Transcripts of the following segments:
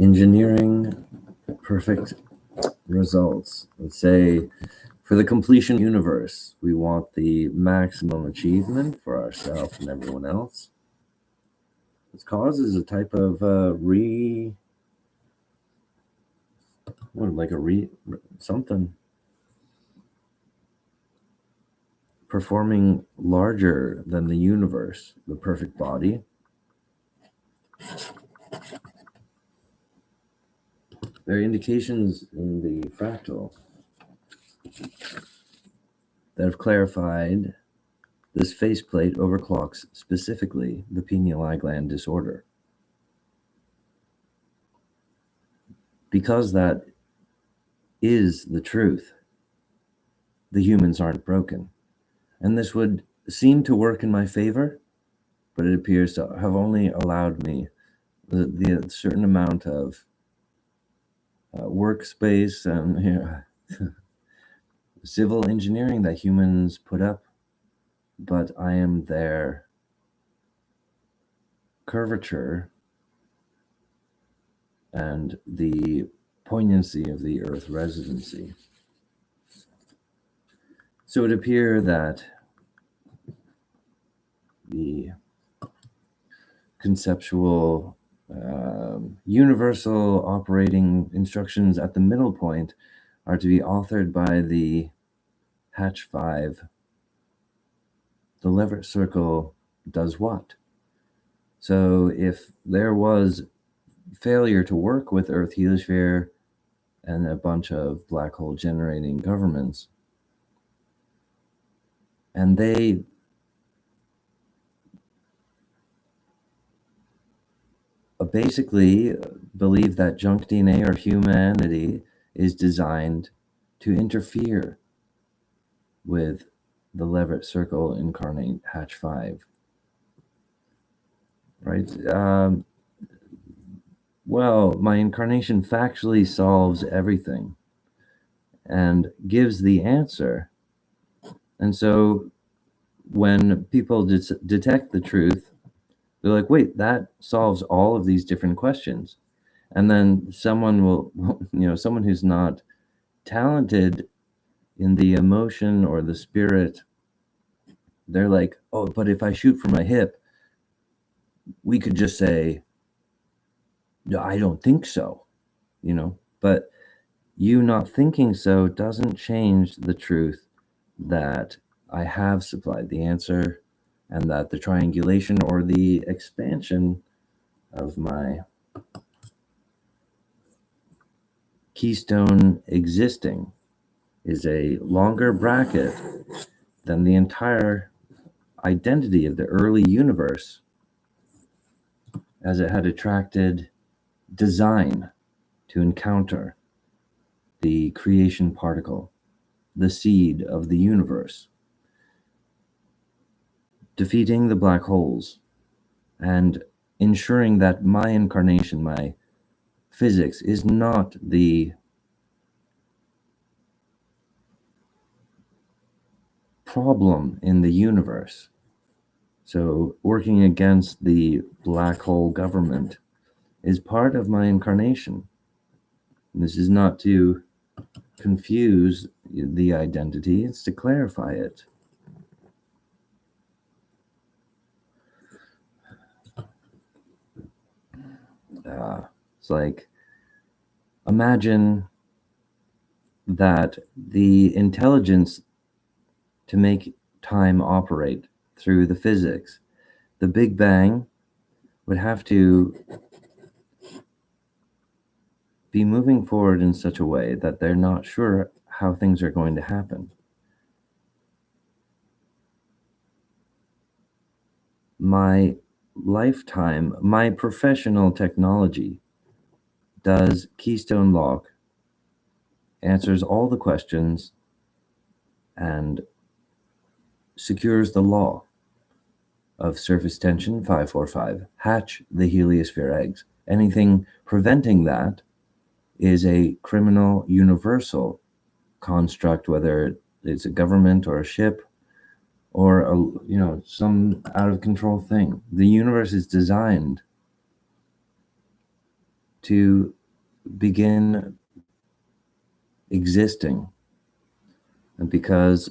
engineering perfect results. Let's say for the completion universe, we want the maximum achievement for ourselves and everyone else. This causes a type of something performing larger than the universe, the perfect body. There are indications in the fractal that have clarified this faceplate overclocks specifically the pineal eye gland disorder. Because that is the truth, the humans aren't broken. And this would seem to work in my favor, but it appears to have only allowed me the certain amount of workspace and civil engineering that humans put up, but I am their curvature and the poignancy of the Earth residency. So it appears that the conceptual universal operating instructions at the middle point are to be authored by the Hatch 5. The Leverett circle does what? So if there was failure to work with Earth heliosphere and a bunch of black hole generating governments, and they basically believe that junk DNA or humanity is designed to interfere with the Leverett circle incarnate Hatch 5. Right? Well, my incarnation factually solves everything and gives the answer. And so when people detect the truth, they're like, wait, that solves all of these different questions. And then someone will, someone who's not talented in the emotion or the spirit, they're like, oh, but if I shoot from my hip, we could just say, no, I don't think so, but you not thinking so doesn't change the truth that I have supplied the answer and that the triangulation or the expansion of my keystone existing is a longer bracket than the entire identity of the early universe, as it had attracted design to encounter the creation particle, the seed of the universe, defeating the black holes and ensuring that my incarnation, my physics, is not the problem in the universe. So working against the black hole government is part of my incarnation. And this is not to confuse the identity, it's to clarify it. It's like, imagine that the intelligence to make time operate through the physics, the Big Bang would have to be moving forward in such a way that they're not sure how things are going to happen. My lifetime, my professional technology does keystone lock, answers all the questions, and secures the law of surface tension 545. Hatch the heliosphere eggs. Anything preventing that is a criminal universal construct, whether it's a government or a ship or some out of control thing. The universe is designed to begin existing, and because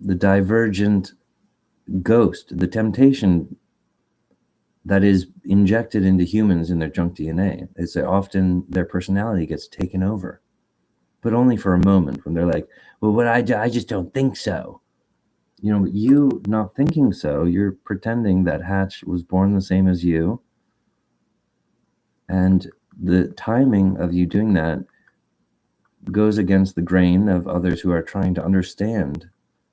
the divergent ghost, the temptation that is injected into humans in their junk DNA, is that often their personality gets taken over, but only for a moment when they're like, well, what I just don't think so. You not thinking so, you're pretending that Hatch was born the same as you. And the timing of you doing that goes against the grain of others who are trying to understand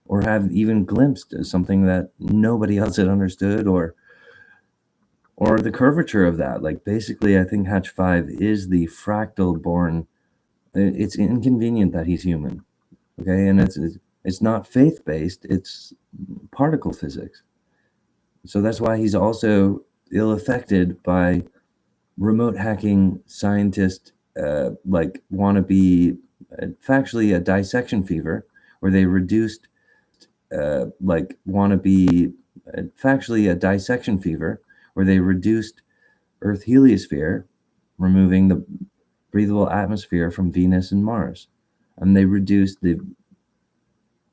or have even glimpsed something that nobody else had understood, or the curvature of that. Like, basically, I think Hatch 5 is the fractal born. It's inconvenient that he's human, okay? And it's not faith-based, it's particle physics. So that's why he's also ill-affected by remote hacking scientist, like wannabe, factually a dissection fever, where they reduced, like wannabe, factually a dissection fever, where they reduced Earth heliosphere, removing the breathable atmosphere from Venus and Mars, and they reduced the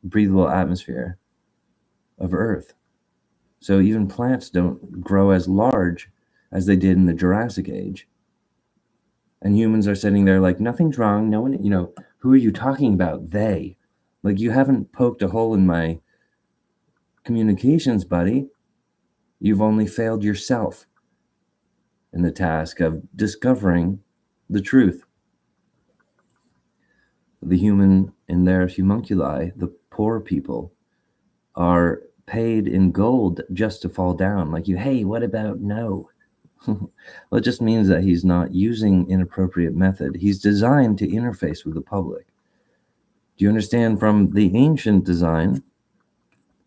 breathable atmosphere of Earth. So even plants don't grow as large as they did in the Jurassic Age. And humans are sitting there like, nothing's wrong. No one, who are you talking about? They. Like, you haven't poked a hole in my communications, buddy. You've only failed yourself in the task of discovering the truth. The human in their homunculi, the poor people, are paid in gold just to fall down. Like, hey, what about no? Well, it just means that he's not using inappropriate method. He's designed to interface with the public. Do you understand? From the ancient design,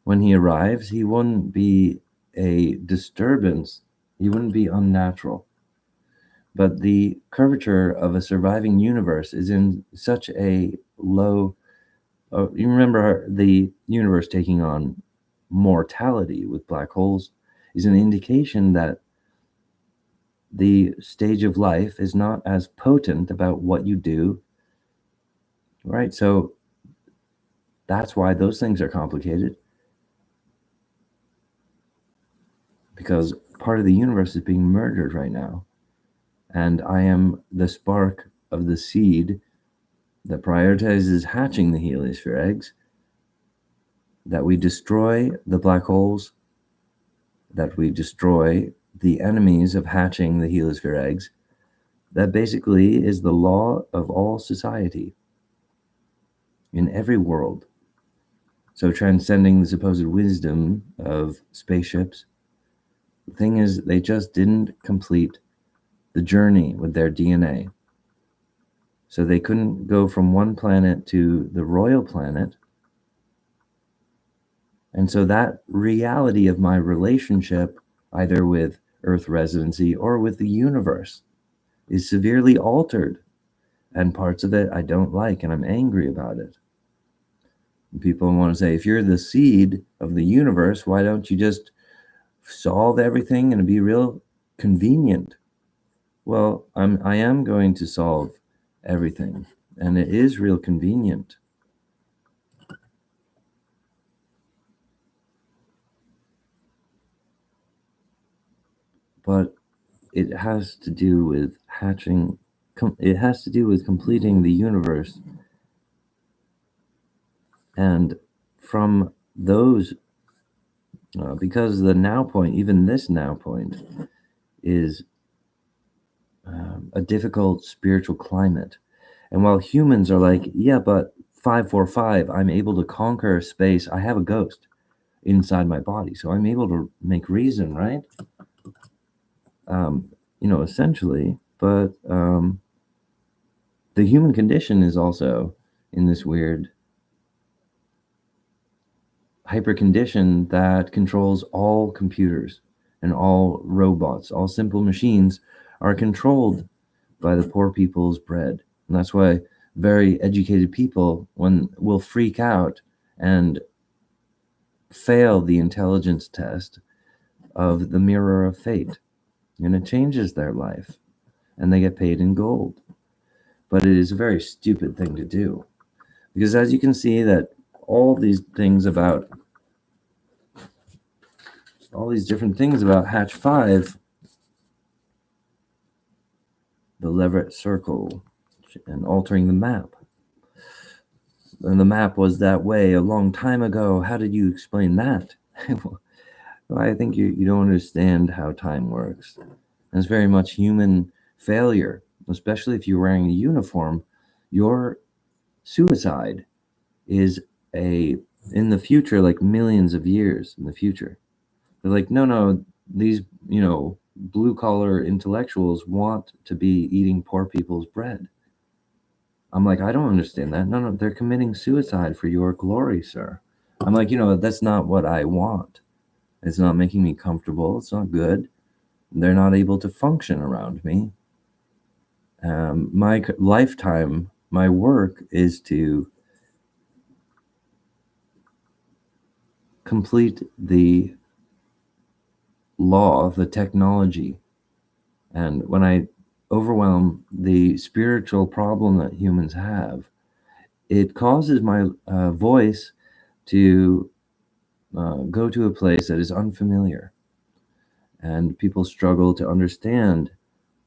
when he arrives, he wouldn't be a disturbance. He wouldn't be unnatural. But the curvature of a surviving universe is in such a low. You remember the universe taking on mortality with black holes is an indication that the stage of life is not as potent about what you do, right? So that's why those things are complicated, because part of the universe is being murdered right now. And I am the spark of the seed that prioritizes hatching the heliosphere eggs, that we destroy the black holes, that we destroy the enemies of hatching the heliosphere eggs. That basically is the law of all society in every world. So transcending the supposed wisdom of spaceships, the thing is, they just didn't complete the journey with their DNA. So they couldn't go from one planet to the royal planet. And so that reality of my relationship, either with Earth residency or with the universe, is severely altered. And parts of it I don't like, and I'm angry about it. And people want to say, if you're the seed of the universe, why don't you just solve everything and be real convenient? Well, I am going to solve everything, and it is real convenient. But it has to do with hatching. It has to do with completing the universe. And from those, because the now point, even this now point, is a difficult spiritual climate. And while humans are like, yeah, but 545, I'm able to conquer space. I have a ghost inside my body, so I'm able to make reason, right? Essentially. But the human condition is also in this weird hyper condition that controls all computers and all robots. All simple machines are controlled by the poor people's bread. And that's why very educated people will freak out and fail the intelligence test of the mirror of fate. And it changes their life. and they get paid in gold. But it is a very stupid thing to do, because as you can see that all these different things about Hatch 5, the Leverett circle and altering the map. And the map was that way a long time ago. How did you explain that? Well, I think you don't understand how time works. And it's very much human failure, especially if you're wearing a uniform. Your suicide is in the future, like millions of years in the future. They're like, no, these, blue collar intellectuals want to be eating poor people's bread. I'm like, I don't understand that. No, they're committing suicide for your glory, sir. I'm like, that's not what I want. It's not making me comfortable. It's not good. They're not able to function around me. My lifetime, my work is to complete the law, the technology. And when I overwhelm the spiritual problem that humans have, it causes my voice to go to a place that is unfamiliar. And people struggle to understand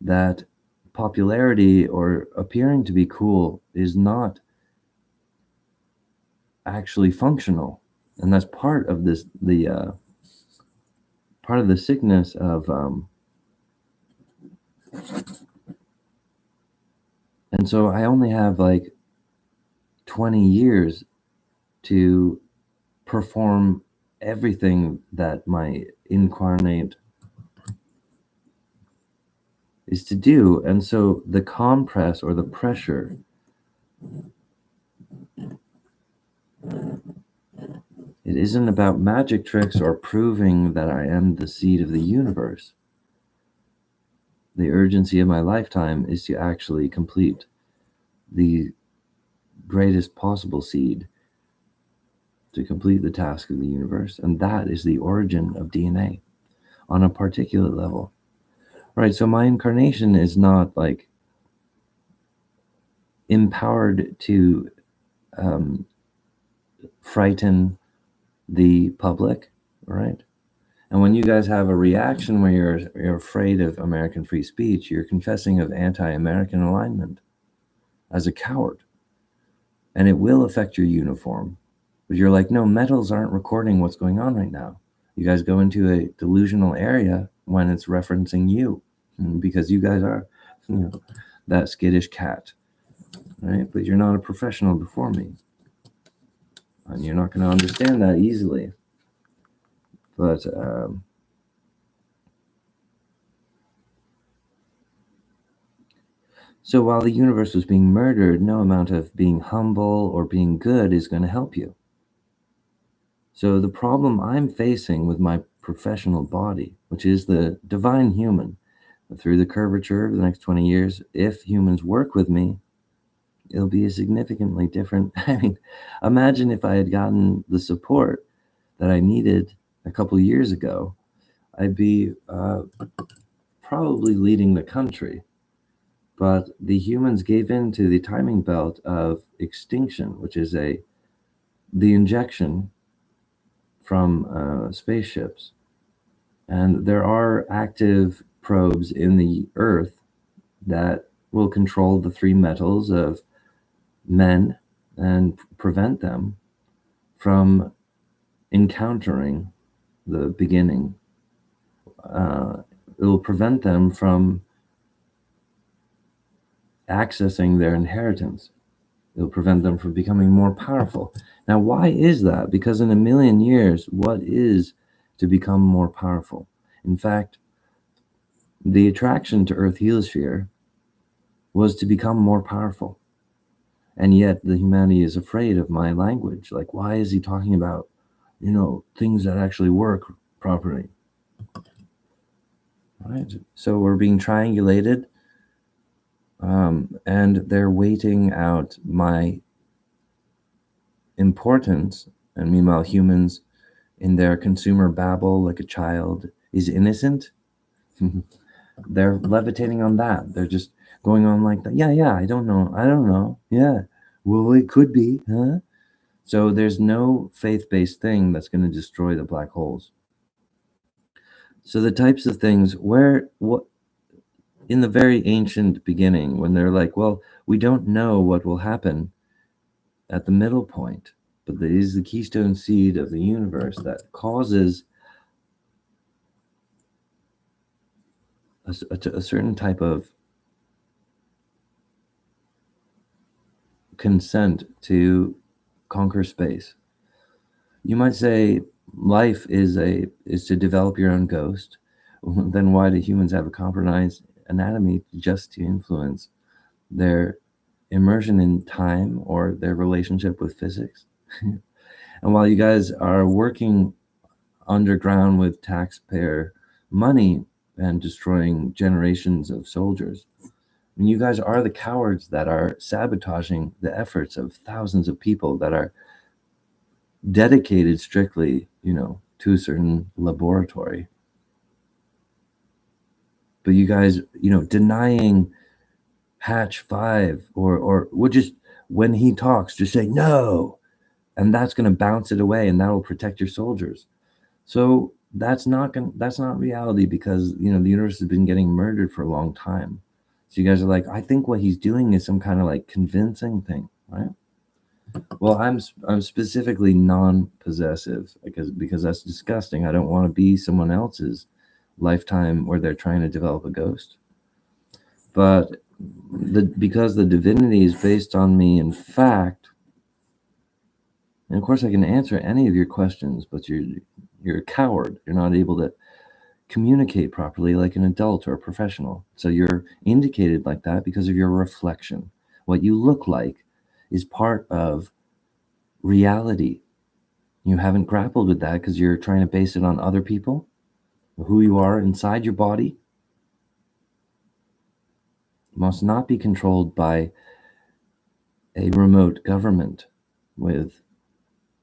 that popularity or appearing to be cool is not actually functional. And that's part of part of the sickness of and so I only have like 20 years to perform everything that my incarnate is to do. And so the compress or the pressure it isn't about magic tricks or proving that I am the seed of the universe. The urgency of my lifetime is to actually complete the greatest possible seed, to complete the task of the universe. And that is the origin of DNA on a particulate level. Right, so my incarnation is not like empowered to frighten the public, right? And when you guys have a reaction where you're afraid of American free speech, you're confessing of anti-American alignment as a coward. And it will affect your uniform. But you're like, no, metals aren't recording what's going on right now. You guys go into a delusional area when it's referencing you, because you guys are, that skittish cat, right? But you're not a professional before me. And you're not going to understand that easily. But so while the universe was being murdered, no amount of being humble or being good is going to help you. So the problem I'm facing with my professional body, which is the divine human, through the curvature of the next 20 years, if humans work with me, it'll be a significantly different. I mean, imagine if I had gotten the support that I needed a couple of years ago, I'd be probably leading the country. But the humans gave in to the timing belt of extinction, which is the injection from spaceships. And there are active probes in the Earth that will control the three metals of men and prevent them from encountering the beginning. It will prevent them from accessing their inheritance. It'll prevent them from becoming more powerful. Now, why is that? Because in a million years, what is to become more powerful? In fact, the attraction to Earth heliosphere was to become more powerful. And yet the humanity is afraid of my language. Like, why is he talking about, things that actually work properly? Right. So we're being triangulated, and they're waiting out my importance. And meanwhile, humans in their consumer babble like a child is innocent. They're levitating on that. They're just going on like that. Yeah, I don't know. Yeah. Well, it could be, huh? So there's no faith-based thing that's going to destroy the black holes. So the types of things what in the very ancient beginning, when they're like, well, we don't know what will happen at the middle point, but it is the keystone seed of the universe that causes a certain type of consent to conquer space. You might say life is to develop your own ghost. Then why do humans have a compromised anatomy just to influence their immersion in time or their relationship with physics? And while you guys are working underground with taxpayer money and destroying generations of soldiers, I mean, you guys are the cowards that are sabotaging the efforts of thousands of people that are dedicated strictly, to a certain laboratory. But you guys, denying Hatch 5 or would just, when he talks, just say no, and that's going to bounce it away, and that will protect your soldiers. So that's not reality, because the universe has been getting murdered for a long time. So you guys are like, I think what he's doing is some kind of like convincing thing, right? Well, I'm specifically non-possessive because that's disgusting. I don't want to be someone else's lifetime where they're trying to develop a ghost. But because the divinity is based on me in fact, and of course I can answer any of your questions, but you're a coward. You're not able to communicate properly like an adult or a professional. So you're indicated like that because of your reflection. What you look like is part of reality. You haven't grappled with that because you're trying to base it on other people, who you are inside your body. Must not be controlled by a remote government with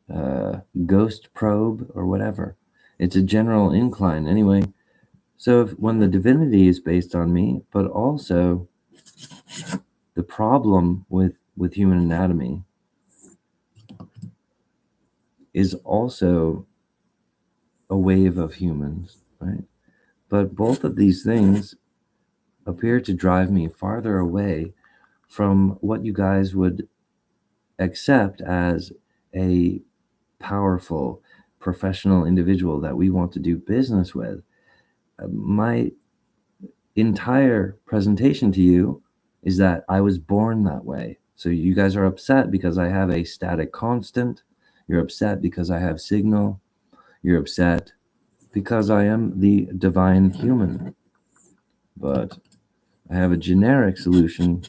a ghost probe or whatever. It's a general incline anyway. So when the divinity is based on me, but also the problem with human anatomy is also a wave of humans, right? But both of these things appear to drive me farther away from what you guys would accept as a powerful professional individual that we want to do business with. My entire presentation to you is that I was born that way. So you guys are upset because I have a static constant. You're upset because I have signal. You're upset because I am the divine human. But I have a generic solution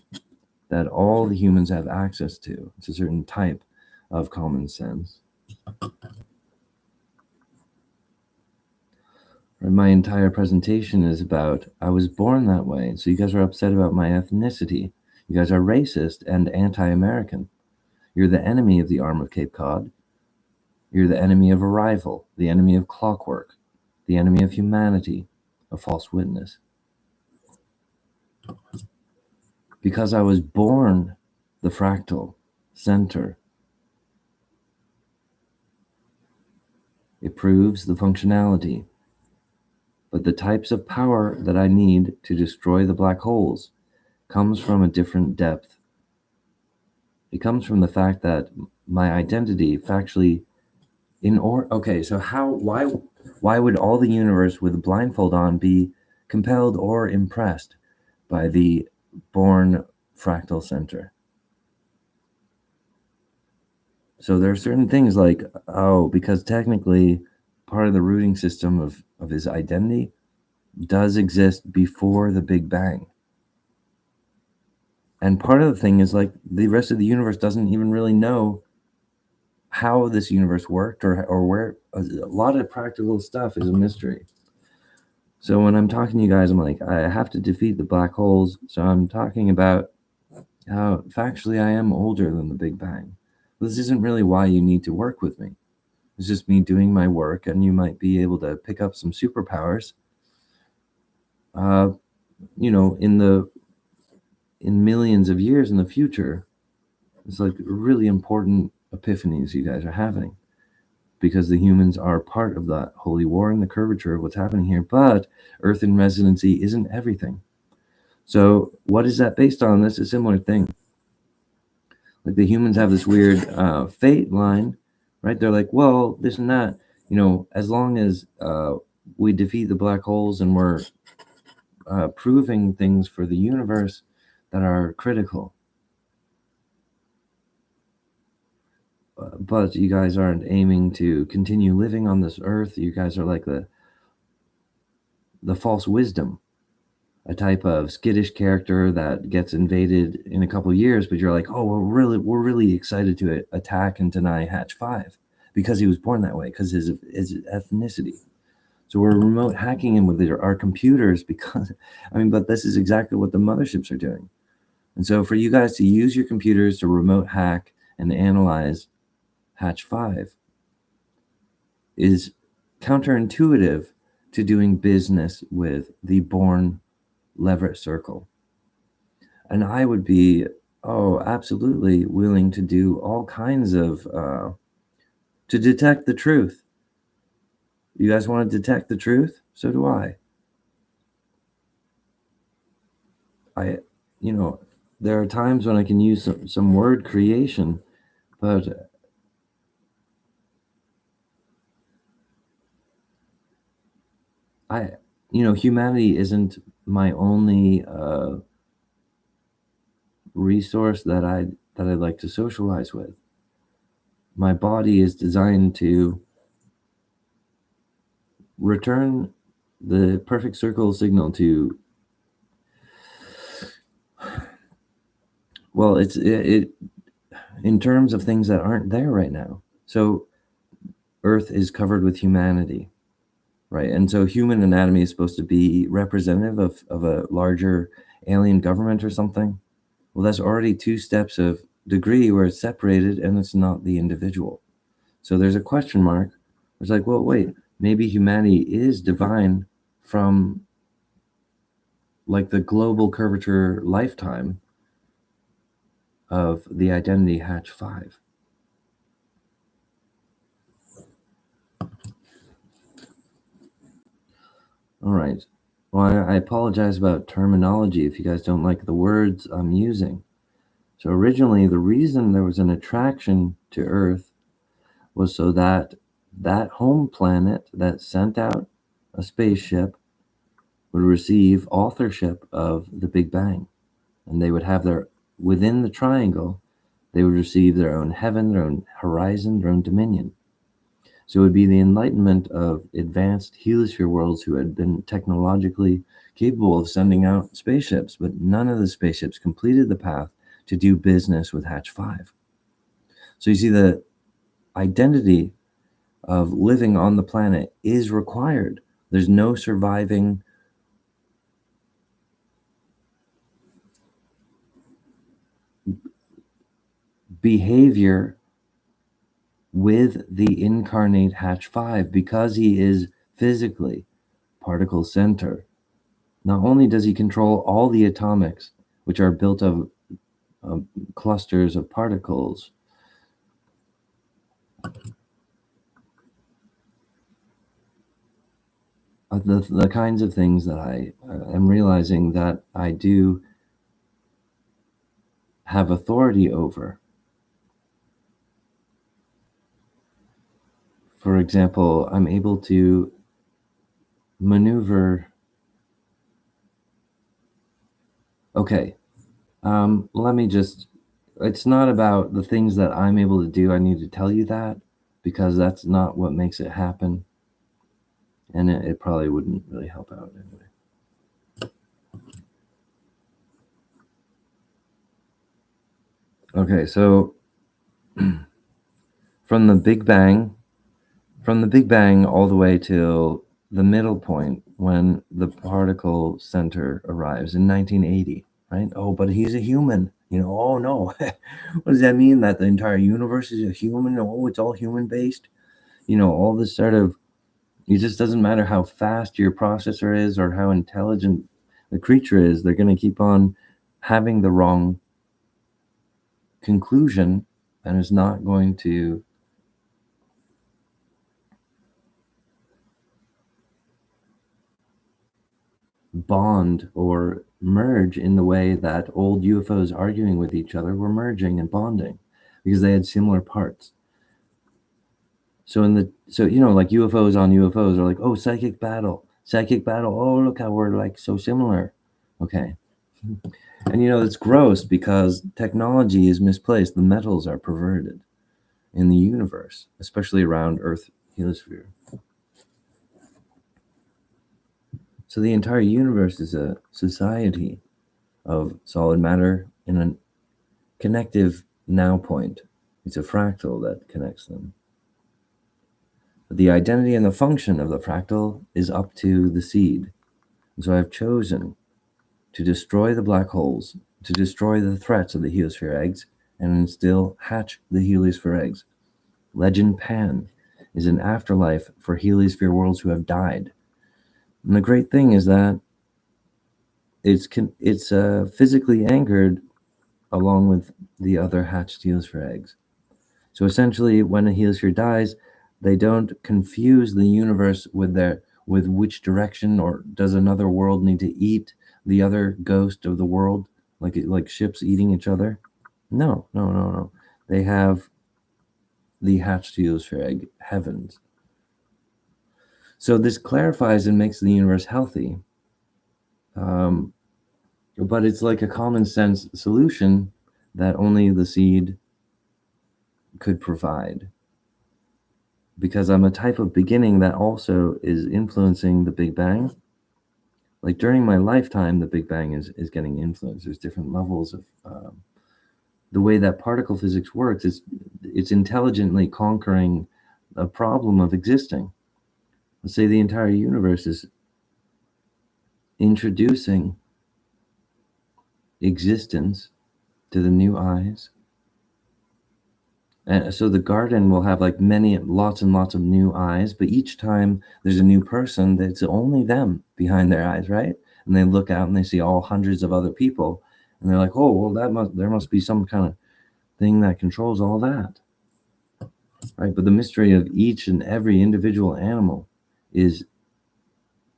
that all the humans have access to. It's a certain type of common sense. And my entire presentation is about I was born that way. So you guys are upset about my ethnicity. You guys are racist and anti-American. You're the enemy of the arm of Cape Cod. You're the enemy of Arrival, the enemy of Clockwork, the enemy of humanity, a false witness. Because I was born the fractal center, it proves the functionality. But the types of power that I need to destroy the black holes comes from a different depth. It comes from the fact that my identity factually okay, so why would all the universe with a blindfold on be compelled or impressed by the born fractal center? So there are certain things like, because technically part of the rooting system of his identity does exist before the Big Bang. And part of the thing is like the rest of the universe doesn't even really know how this universe worked or where. A lot of practical stuff is a mystery. So when I'm talking to you guys, I'm like, I have to defeat the black holes. So I'm talking about how factually I am older than the Big Bang. This isn't really why you need to work with me. It's just me doing my work, and you might be able to pick up some superpowers in millions of years in the future, it's like really important epiphanies you guys are having, because the humans are part of that holy war and the curvature of what's happening here. But Earth in residency isn't everything. So what is that based on? That's a similar thing. Like the humans have this weird fate line, right? They're like, well, this and that, as long as we defeat the black holes and we're proving things for the universe that are critical. But you guys aren't aiming to continue living on this earth. You guys are like the false wisdom, a type of skittish character that gets invaded in a couple of years, but you're like, oh, we're really excited to attack and deny Hatch 5 because he was born that way, because his ethnicity. So we're remote hacking him with our computers because, but this is exactly what the motherships are doing. And so for you guys to use your computers to remote hack and analyze Hatch 5 is counterintuitive to doing business with the Born Leverett Circle. And I would be, absolutely willing to do all kinds of, to detect the truth. You guys want to detect the truth? So do I. There are times when I can use some word creation, but humanity isn't my only resource that I'd like to socialize with. My body is designed to return the perfect circle signal to, well, it in terms of things that aren't there right now. So Earth is covered with humanity, right? And so human anatomy is supposed to be representative of a larger alien government or something. Well, that's already 2 steps of degree where it's separated and it's not the individual. So there's a question mark. It's like, well, wait, maybe humanity is divine from like the global curvature lifetime of the identity Hatch 5. All right. Well, I apologize about terminology if you guys don't like the words I'm using. So originally, the reason there was an attraction to Earth was so that home planet that sent out a spaceship would receive authorship of the Big Bang. And they would have within the triangle, they would receive their own heaven, their own horizon, their own dominion. So it would be the enlightenment of advanced heliosphere worlds who had been technologically capable of sending out spaceships, but none of the spaceships completed the path to do business with Hatch 5. So you see, the identity of living on the planet is required. There's no surviving behavior with the incarnate Hatch 5 because he is physically particle center. Not only does he control all the atomics, which are built of clusters of particles, the kinds of things that I am realizing that I do have authority over. For example, I'm able to maneuver. Okay, let me just, it's not about the things that I'm able to do. I need to tell you that because that's not what makes it happen. And it probably wouldn't really help out anyway. Okay, so from the Big Bang all the way till the middle point when the particle center arrives in 1980, right? Oh, but he's a human, oh no. What does that mean? That the entire universe is a human? Oh, it's all human based? All this sort of, it just doesn't matter how fast your processor is or how intelligent the creature is, they're going to keep on having the wrong conclusion, and is not going to bond or merge in the way that old UFOs arguing with each other were merging and bonding, because they had similar parts. So like UFOs on UFOs are like, oh, psychic battle. Oh, look how we're like so similar. Okay. And it's gross because technology is misplaced. The metals are perverted in the universe, especially around Earth heliosphere. So the entire universe is a society of solid matter in a connective now point. It's a fractal that connects them. But the identity and the function of the fractal is up to the seed. And so I've chosen to destroy the black holes, to destroy the threats of the heliosphere eggs, and still hatch the heliosphere eggs. Legend Pan is an afterlife for heliosphere worlds who have died. And the great thing is that it's physically anchored along with the other hatched heliosphere eggs. So essentially, when a heliosphere dies, they don't confuse the universe with which direction, or does another world need to eat the other ghost of the world, like ships eating each other. No. They have the hatched heliosphere egg heavens. So this clarifies and makes the universe healthy. But it's like a common sense solution that only the seed could provide. Because I'm a type of beginning that also is influencing the Big Bang. Like during my lifetime, the Big Bang is getting influenced. There's different levels of the way that particle physics works. It's intelligently conquering a problem of existing. Let's say the entire universe is introducing existence to the new eyes. And so the garden will have like lots and lots of new eyes, but each time there's a new person, that's only them behind their eyes, right? And they look out and they see all hundreds of other people, and they're like, oh, well, there must be some kind of thing that controls all that, right? But the mystery of each and every individual animal is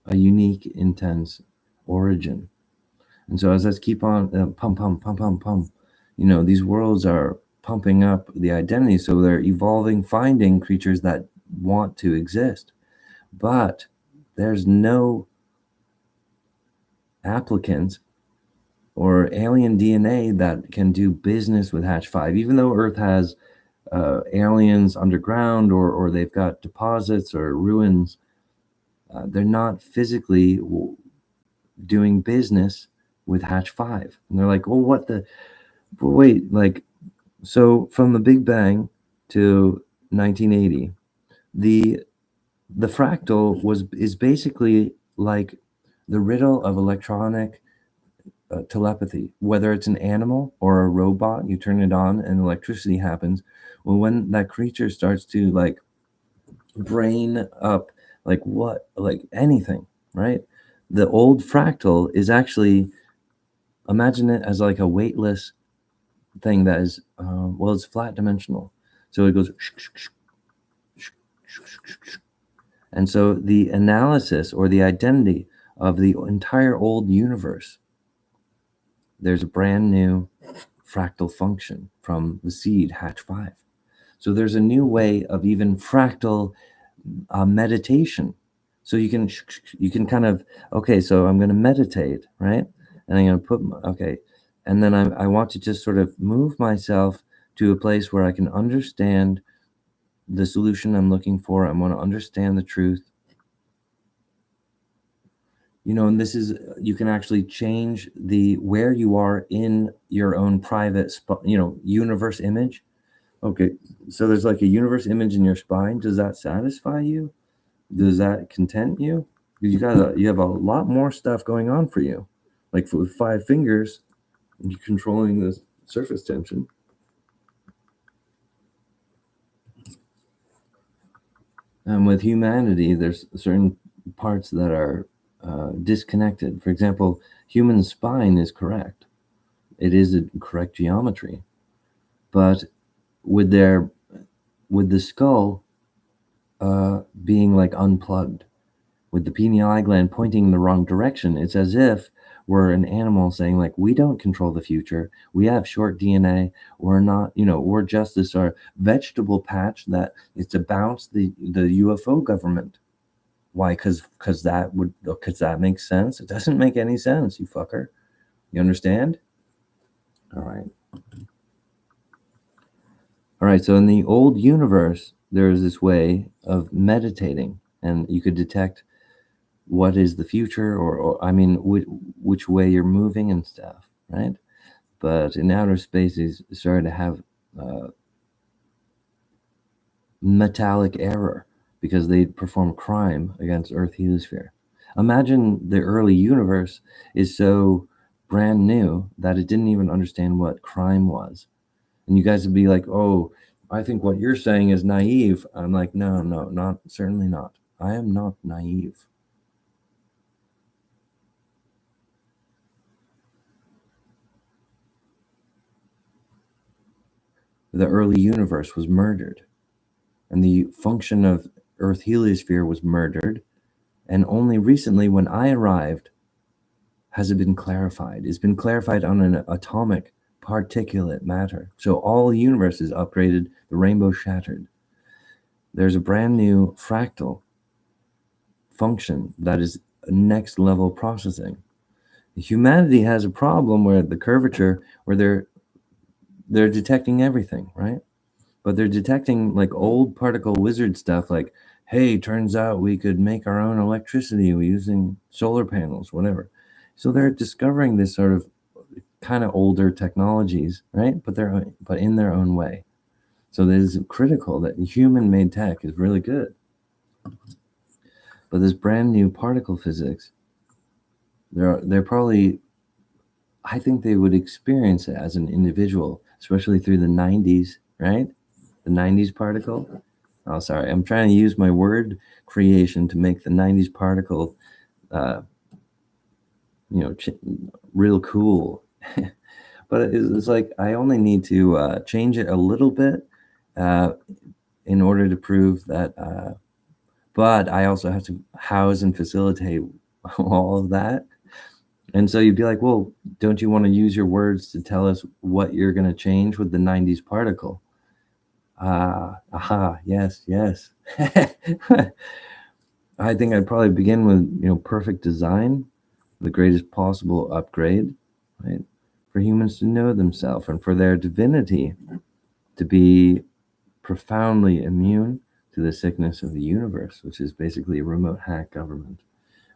a unique, intense origin. And so as I keep on pump, these worlds are pumping up the identity, so they're evolving, finding creatures that want to exist. But there's no applicant or alien DNA that can do business with Hatch 5, even though Earth has aliens underground, or they've got deposits or ruins. They're not physically doing business with Hatch 5. And they're like, well, wait, like, so from the Big Bang to 1980, the fractal is basically like the riddle of electronic telepathy. Whether it's an animal or a robot, you turn it on and electricity happens. Well, when that creature starts to like brain up, like anything, right? The old fractal is actually, imagine it as like a weightless thing that is, it's flat dimensional. So it goes, and so the analysis or the identity of the entire old universe, there's a brand new fractal function from the seed Hatch 5. So there's a new way of even fractal meditation. So you can kind of, okay, so I'm going to meditate, right? And I'm going to put, and then I want to just sort of move myself to a place where I can understand the solution I'm looking for. I want to understand the truth. And this is, you can actually change where you are in your own private, universe image. Okay, so there's like a universe image in your spine. Does that satisfy you? Does that content you? Because you have a lot more stuff going on for you. Like with 5 fingers, you're controlling the surface tension. And with humanity, there's certain parts that are disconnected. For example, human spine is correct. It is a correct geometry. But with the skull being like unplugged, with the pineal gland pointing in the wrong direction, it's as if we're an animal saying like, we don't control the future. We have short DNA. We're not, we're just this vegetable patch that is to bounce the UFO government. Why? Because that makes sense. It doesn't make any sense, you fucker. You understand? All right. All right. So in the old universe, there's this way of meditating, and you could detect what is the future, or I mean, which way you're moving and stuff, right? But in outer space, is started to have metallic error because they perform crime against Earth heliosphere. Imagine the early universe is so brand new that it didn't even understand what crime was. And you guys would be like, oh, I think what you're saying is naive. I'm like, no, certainly not. I am not naive. The early universe was murdered, and the function of Earth heliosphere was murdered. And only recently, when I arrived, has it been clarified. It's been clarified on an atomic particulate matter. So all universes upgraded, the rainbow shattered. There's a brand new fractal function that is next level processing. Humanity has a problem where the curvature, where they're detecting everything, right? But they're detecting like old particle wizard stuff, like, hey, turns out we could make our own electricity using solar panels, whatever. So they're discovering this sort of kind of older technologies, right? But in their own way. So it is critical that human-made tech is really good. But this brand new particle physics, they're probably, I think they would experience it as an individual, especially through the 90s, right? The 90s particle. Oh, sorry. I'm trying to use my word creation to make the 90s particle, real cool. But it's like I only need to change it a little bit in order to prove that. But I also have to house and facilitate all of that. And so you'd be like, well, don't you want to use your words to tell us what you're going to change with the 90s particle? Yes. I think I'd probably begin with, perfect design, the greatest possible upgrade, right? For humans to know themselves and for their divinity to be profoundly immune to the sickness of the universe, which is basically a remote hack government.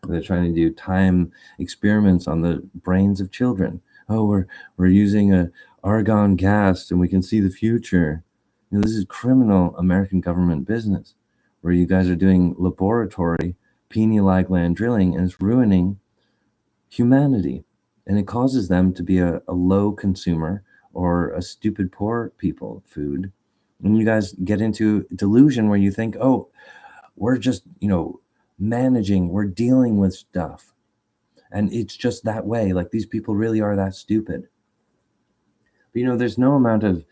They're trying to do time experiments on the brains of children. Oh, we're using a argon gas and we can see the future. This is criminal American government business, where you guys are doing laboratory pineal gland drilling, and it's ruining humanity. And it causes them to be a low consumer or a stupid poor people food. And you guys get into delusion where you think, oh, we're just, managing, we're dealing with stuff. And it's just that way. Like these people really are that stupid. But, there's no amount of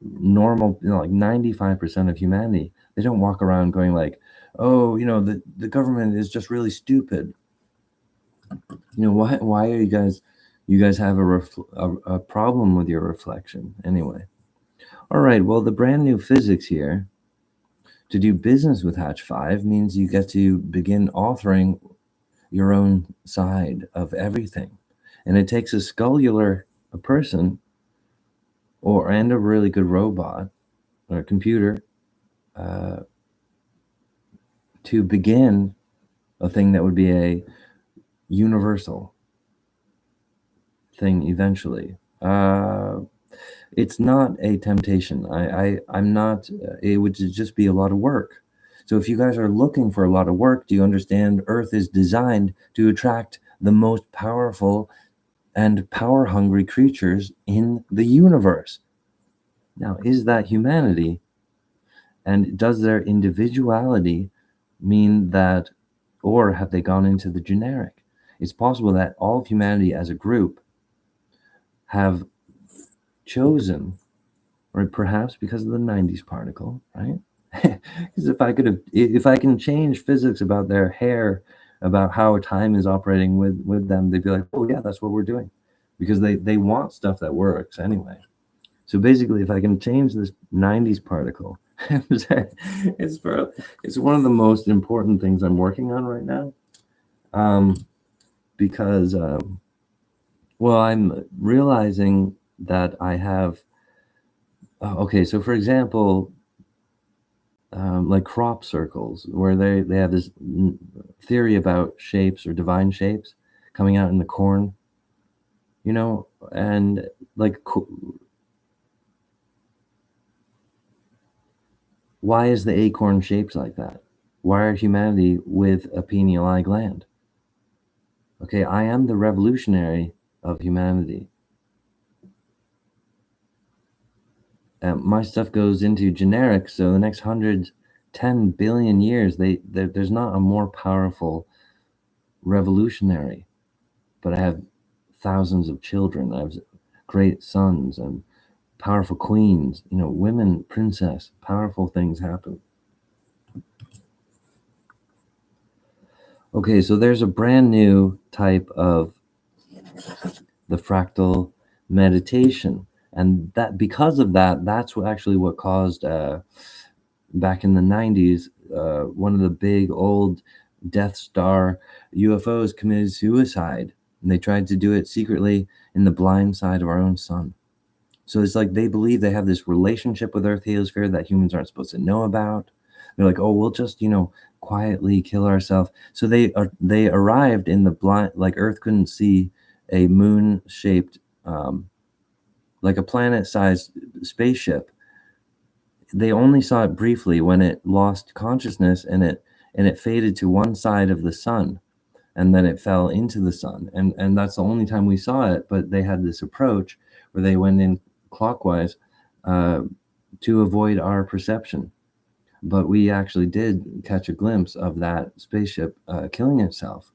normal, like 95% of humanity, they don't walk around going like, oh, the government is just really stupid. Why are you guys have a problem with your reflection anyway? All right, well, the brand new physics here to do business with Hatch 5 means you get to begin authoring your own side of everything. And it takes a scullular person and a really good robot or computer to begin a thing that would be a universal thing eventually. It's not a temptation. I'm not, it would just be a lot of work. So if you guys are looking for a lot of work, do you understand Earth is designed to attract the most powerful and power-hungry creatures in the universe? Now, is that humanity? And does their individuality mean that, or have they gone into the generic? it's possible that all of humanity as a group have chosen, or perhaps because of the 90s particle, right? Because if I can change physics about their hair, about how time is operating with them, they'd be like, oh yeah, that's what we're doing, because they want stuff that works anyway. So basically, if I can change this 90s particle, it's one of the most important things I'm working on right now, because well, I'm realizing that I have. Okay, so for example, like crop circles, where they have this theory about shapes or divine shapes coming out in the corn, and like why is the acorn shaped like that? Why are humanity with a pineal eye gland? Okay, I am the revolutionary of humanity. My stuff goes into generics, so the next 110 billion years, there's not a more powerful revolutionary. But I have thousands of children. I have great sons and powerful queens, women, princess, powerful things happen. Okay, so there's a brand new type of the fractal meditation. And that because of that, that's what caused back in the 90s, one of the big old Death Star UFOs committed suicide. And they tried to do it secretly in the blind side of our own sun. So it's like they believe they have this relationship with Earth heliosphere that humans aren't supposed to know about. They're like, oh, we'll just, quietly kill ourselves. So they arrived in the blind, like Earth couldn't see a moon-shaped, like a planet-sized spaceship. They only saw it briefly when it lost consciousness and it faded to one side of the sun, and then it fell into the sun. And that's the only time we saw it. But they had this approach where they went in clockwise to avoid our perception. But we actually did catch a glimpse of that spaceship killing itself.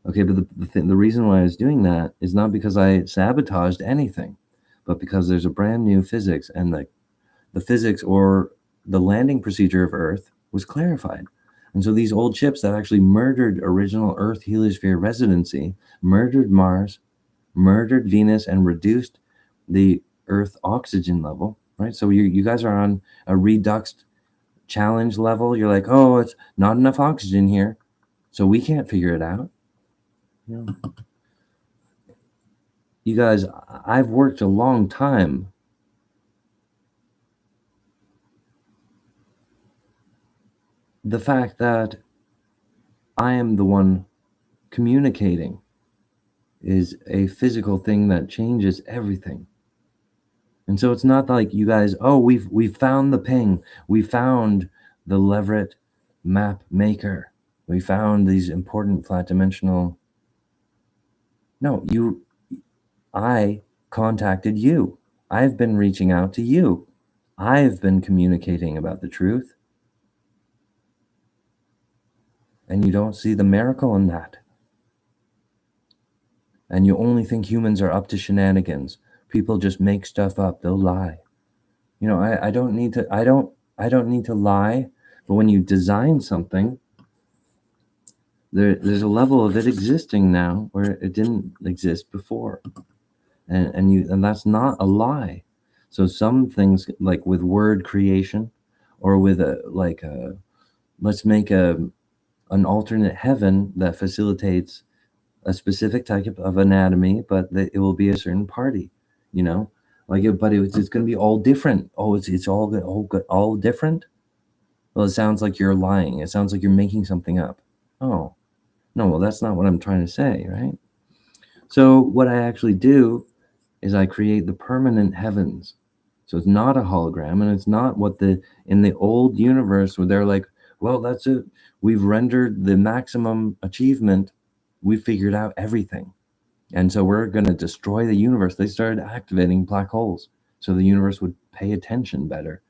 Okay, but the reason why I was doing that is not because I sabotaged anything, but because there's a brand new physics, and the physics or the landing procedure of Earth was clarified. And so these old ships that actually murdered original Earth heliosphere residency, murdered Mars, murdered Venus, and reduced the Earth oxygen level, right? So you guys are on a reduxed challenge level. You're like, oh, it's not enough oxygen here, so we can't figure it out. You guys, I've worked a long time. The fact that I am the one communicating is a physical thing that changes everything. And so it's not like you guys, oh, we've found the ping, we found the Leverett map maker, we found these important flat dimensional. No, I contacted you. I've been reaching out to you. I've been communicating about the truth. And you don't see the miracle in that. And you only think humans are up to shenanigans. People just make stuff up. They'll lie. I don't need to lie, but when you design something, there's a level of it existing now where it didn't exist before. And that's not a lie. So some things, like with word creation, or with let's make an alternate heaven that facilitates a specific type of anatomy, but it will be a certain party, but it's going to be all different. Oh, it's all good, all different. Well, it sounds like you're lying. It sounds like you're making something up. Oh, no, well, that's not what I'm trying to say, right? So what I actually do is I create the permanent heavens. So it's not a hologram, and it's not what in the old universe where they're like, well, that's it. We've rendered the maximum achievement. We figured out everything. And so we're going to destroy the universe. They started activating black holes so the universe would pay attention better.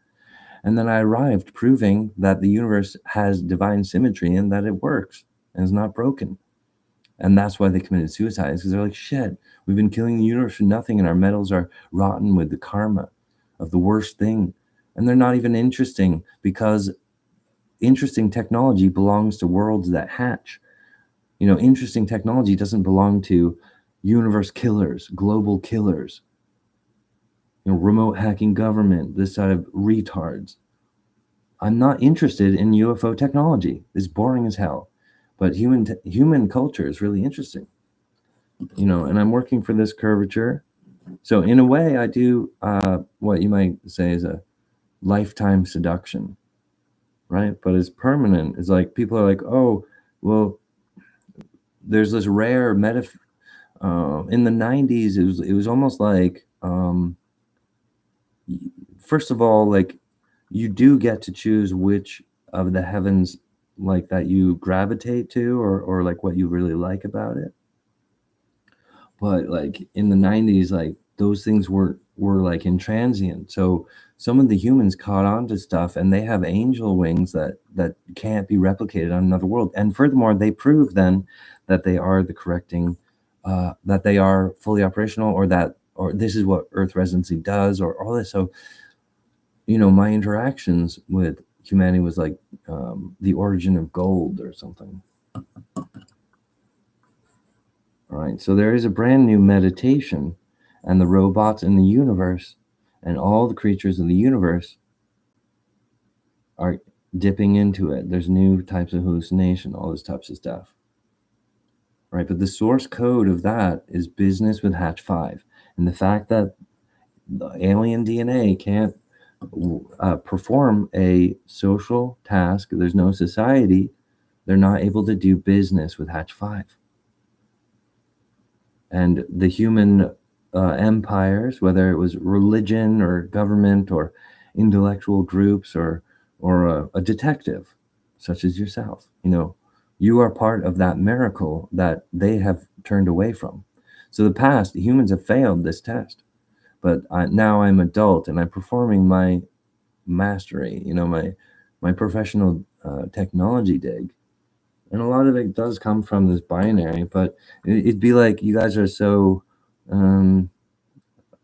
And then I arrived proving that the universe has divine symmetry and that it works and is not broken. And that's why they committed suicide, because they're like, shit, we've been killing the universe for nothing, and our metals are rotten with the karma of the worst thing. And they're not even interesting, because interesting technology belongs to worlds that hatch. Interesting technology doesn't belong to universe killers, global killers, remote hacking government, this side of retards. I'm not interested in UFO technology. It's boring as hell. But human culture is really interesting. And I'm working for this curvature. So in a way, I do what you might say is a lifetime seduction, right? But it's permanent. It's like people are like, oh, well, there's this rare in the 90s. It was almost like, first of all, like, you do get to choose which of the heavens like that you gravitate to, or like what you really like about it. But like in the 90s, like those things were like intransient. So some of the humans caught on to stuff, and they have angel wings that can't be replicated on another world. And furthermore, they prove then that they are the correcting, that they are fully operational, or this is what Earth residency does, or all this. So my interactions with humanity was like the origin of gold or something. All right, so there is a brand new meditation, and the robots in the universe and all the creatures of the universe are dipping into it. There's new types of hallucination, all this types of stuff. Right, but the source code of that is business with Hatch 5. And the fact that the alien DNA can't perform a social task, there's no society, they're not able to do business with Hatch 5. And the human empires, whether it was religion or government or intellectual groups or a detective such as yourself, you are part of that miracle that they have turned away from. So the past, humans have failed this test, but now I'm adult and I'm performing my mastery, my professional technology dig. And a lot of it does come from this binary, but it'd be like you guys are so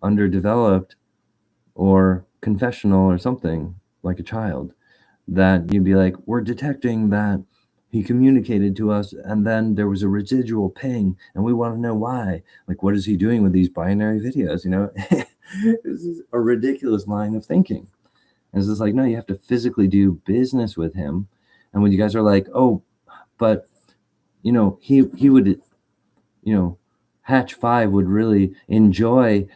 underdeveloped or confessional or something, like a child, that you'd be like, we're detecting that he communicated to us and then there was a residual ping and we want to know why. Like, what is he doing with these binary videos? This is a ridiculous line of thinking. And it's just like, no, you have to physically do business with him. And when you guys are like, oh, but he would, Hatch 5 would really enjoy.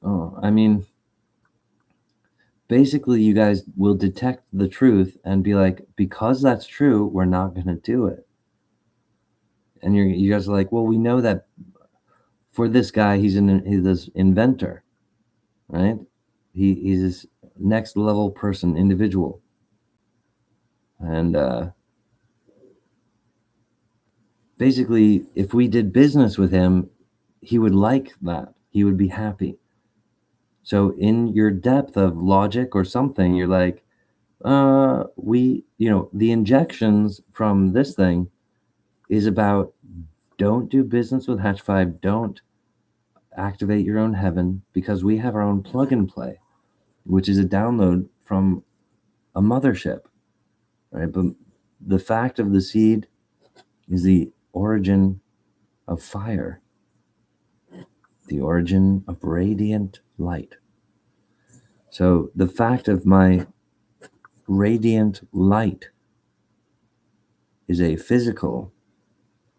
I mean, basically, you guys will detect the truth and be like, because that's true, we're not going to do it. And you guys are like, well, we know that for this guy, he's this inventor, right? He's this next level person, individual. And basically, if we did business with him, he would like that. He would be happy. So in your depth of logic or something, you're like, the injections from this thing is about, don't do business with Hatch 5. Don't activate your own heaven, because we have our own plug and play, which is a download from a mothership, right? But the fact of the seed is the origin of fire, the origin of radiant light. So the fact of my radiant light is a physical,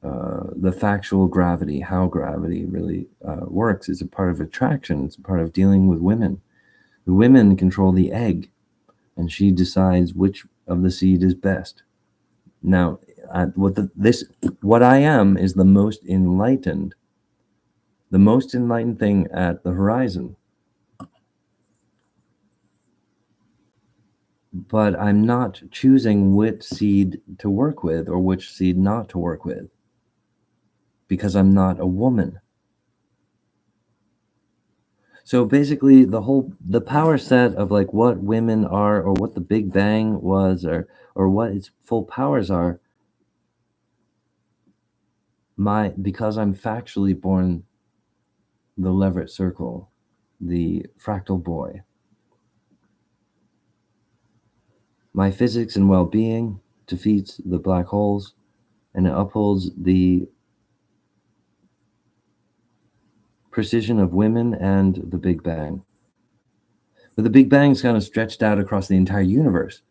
the factual gravity, how gravity really works, is a part of attraction. It's a part of dealing with women. The women control the egg, and she decides which of the seed is best. Now, what I am is the most enlightened thing at the horizon. But I'm not choosing which seed to work with or which seed not to work with, because I'm not a woman. So basically, the power set of like what women are, or what the Big Bang was, or what its full powers are, because I'm factually born the Leverett circle, the fractal boy, my physics and well-being defeats the black holes, and it upholds the precision of women and the Big Bang. But the Big Bang's kind of stretched out across the entire universe,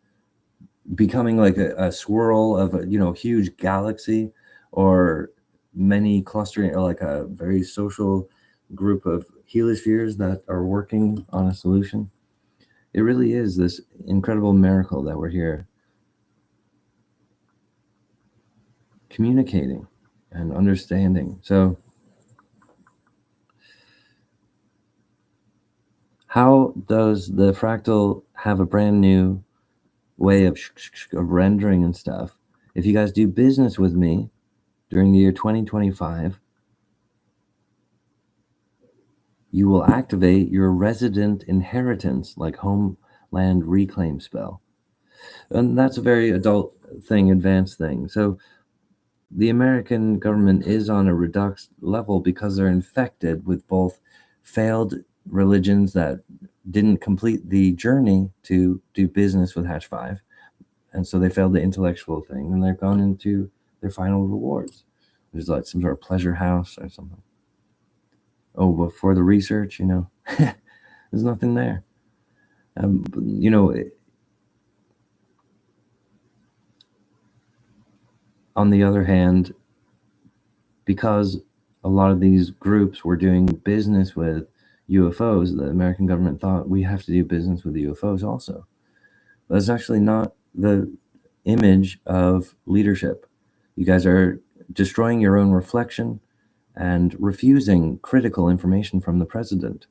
becoming like a swirl of a huge galaxy, or many clustering, or like a very social group of heliospheres that are working on a solution. It really is this incredible miracle that we're here communicating and understanding. So how does the fractal have a brand new way of rendering and stuff? If you guys do business with me during the year 2025, you will activate your resident inheritance, like homeland reclaim spell. And that's a very adult thing, advanced thing. So the American government is on a redux level because they're infected with both failed religions that didn't complete the journey to do business with Hatch 5. And so they failed the intellectual thing, and they've gone into their final rewards, which is like some sort of pleasure house or something. Oh, but for the research, there's nothing there. On the other hand, because a lot of these groups were doing business with UFOs, the American government thought we have to do business with UFOs also. But that's actually not the image of leadership. You guys are destroying your own reflection and refusing critical information from the president.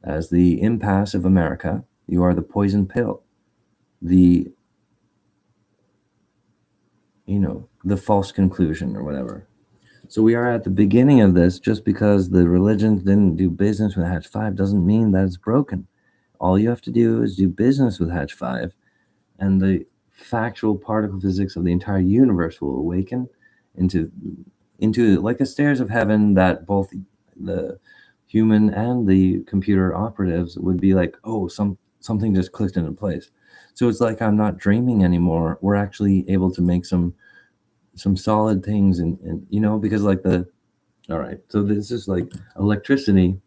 As the impasse of America, you are the poison pill, the false conclusion or whatever. So we are at the beginning of this. Just because the religions didn't do business with Hatch 5 doesn't mean that it's broken. All you have to do is do business with Hatch 5, and the factual particle physics of the entire universe will awaken into like a stairs of heaven that both the human and the computer operatives would be like, oh, something just clicked into place. So it's like I'm not dreaming anymore. We're actually able to make some solid things, and because like all right, so this is like electricity.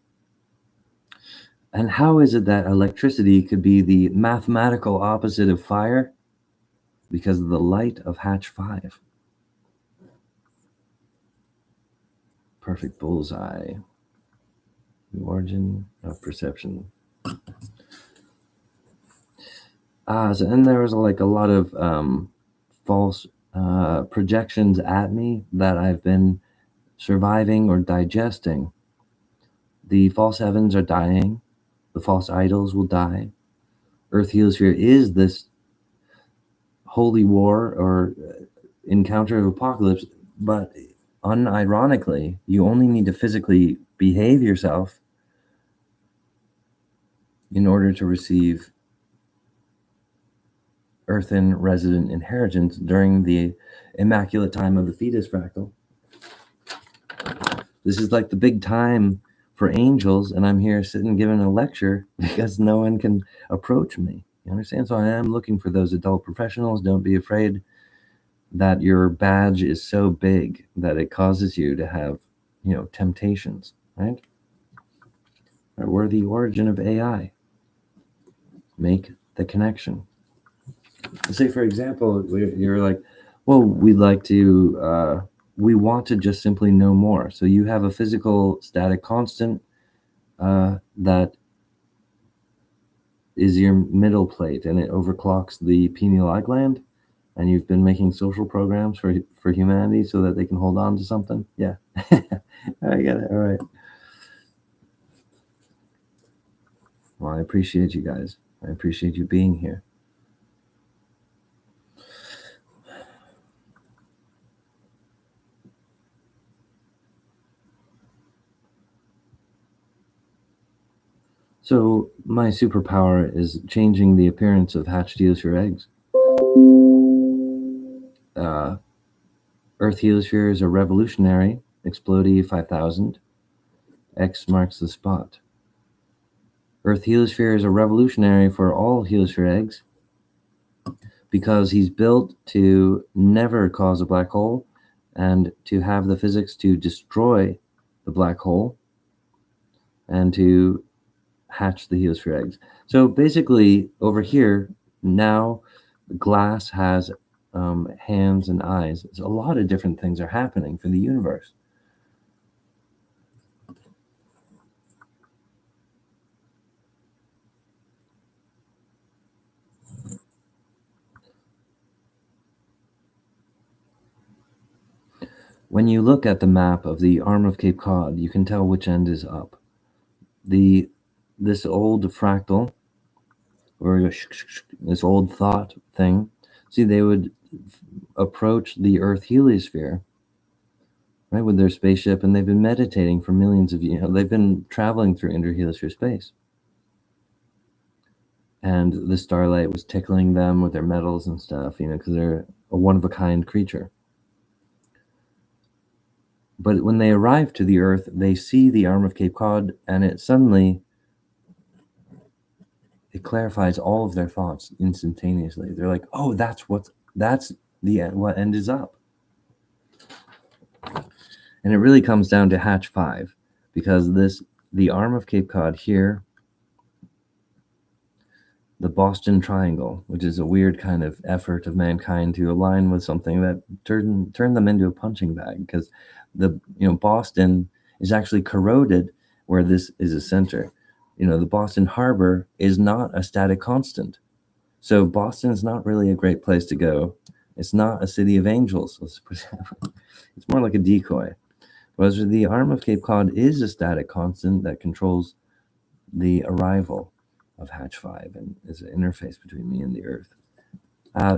And how is it that electricity could be the mathematical opposite of fire? Because of the light of Hatch 5. Perfect bullseye. The origin of perception. And there was like a lot of false projections at me that I've been surviving or digesting. The false heavens are dying. The false idols will die. Earth Heliosphere is this holy war or encounter of apocalypse, but unironically, you only need to physically behave yourself in order to receive earthen resident inheritance during the immaculate time of the fetus fractal. This is like the big time for angels, and I'm here sitting giving a lecture because no one can approach me. You understand? So I am looking for those adult professionals. Don't be afraid that your badge is so big that it causes you to have, temptations, right? Or we're the origin of AI. Make the connection. Say, for example, you're like, well, we'd like to, we want to just simply know more. So you have a physical static constant that is your middle plate, and it overclocks the pineal eye gland, and you've been making social programs for humanity so that they can hold on to something. Yeah. I get it. All right. Well, I appreciate you guys. I appreciate you being here. So my superpower is changing the appearance of hatched Heliosphere eggs. Earth heliosphere is a revolutionary, explodey 5000. X marks the spot. Earth heliosphere is a revolutionary for all heliosphere eggs because he's built to never cause a black hole and to have the physics to destroy the black hole and to hatch the heliosphere eggs. So basically, over here, now glass has hands and eyes. So a lot of different things are happening for the universe. When you look at the map of the arm of Cape Cod, you can tell which end is up. This old fractal, or this old thought thing, see, they would approach the Earth heliosphere, right, with their spaceship, and they've been meditating for millions of years. They've been traveling through interheliosphere space. And the starlight was tickling them with their metals and stuff, because they're a one-of-a-kind creature. But when they arrive to the Earth, they see the arm of Cape Cod, and it clarifies all of their thoughts instantaneously. They're like, oh, that's the end, what end is up. And it really comes down to Hatch 5, because the arm of Cape Cod here, the Boston Triangle, which is a weird kind of effort of mankind to align with something that turned them into a punching bag, because Boston is actually corroded where this is a center. The Boston Harbor is not a static constant. So Boston is not really a great place to go. It's not a city of angels. It's more like a decoy. Whereas the arm of Cape Cod is a static constant that controls the arrival of Hatch 5 and is an interface between me and the Earth.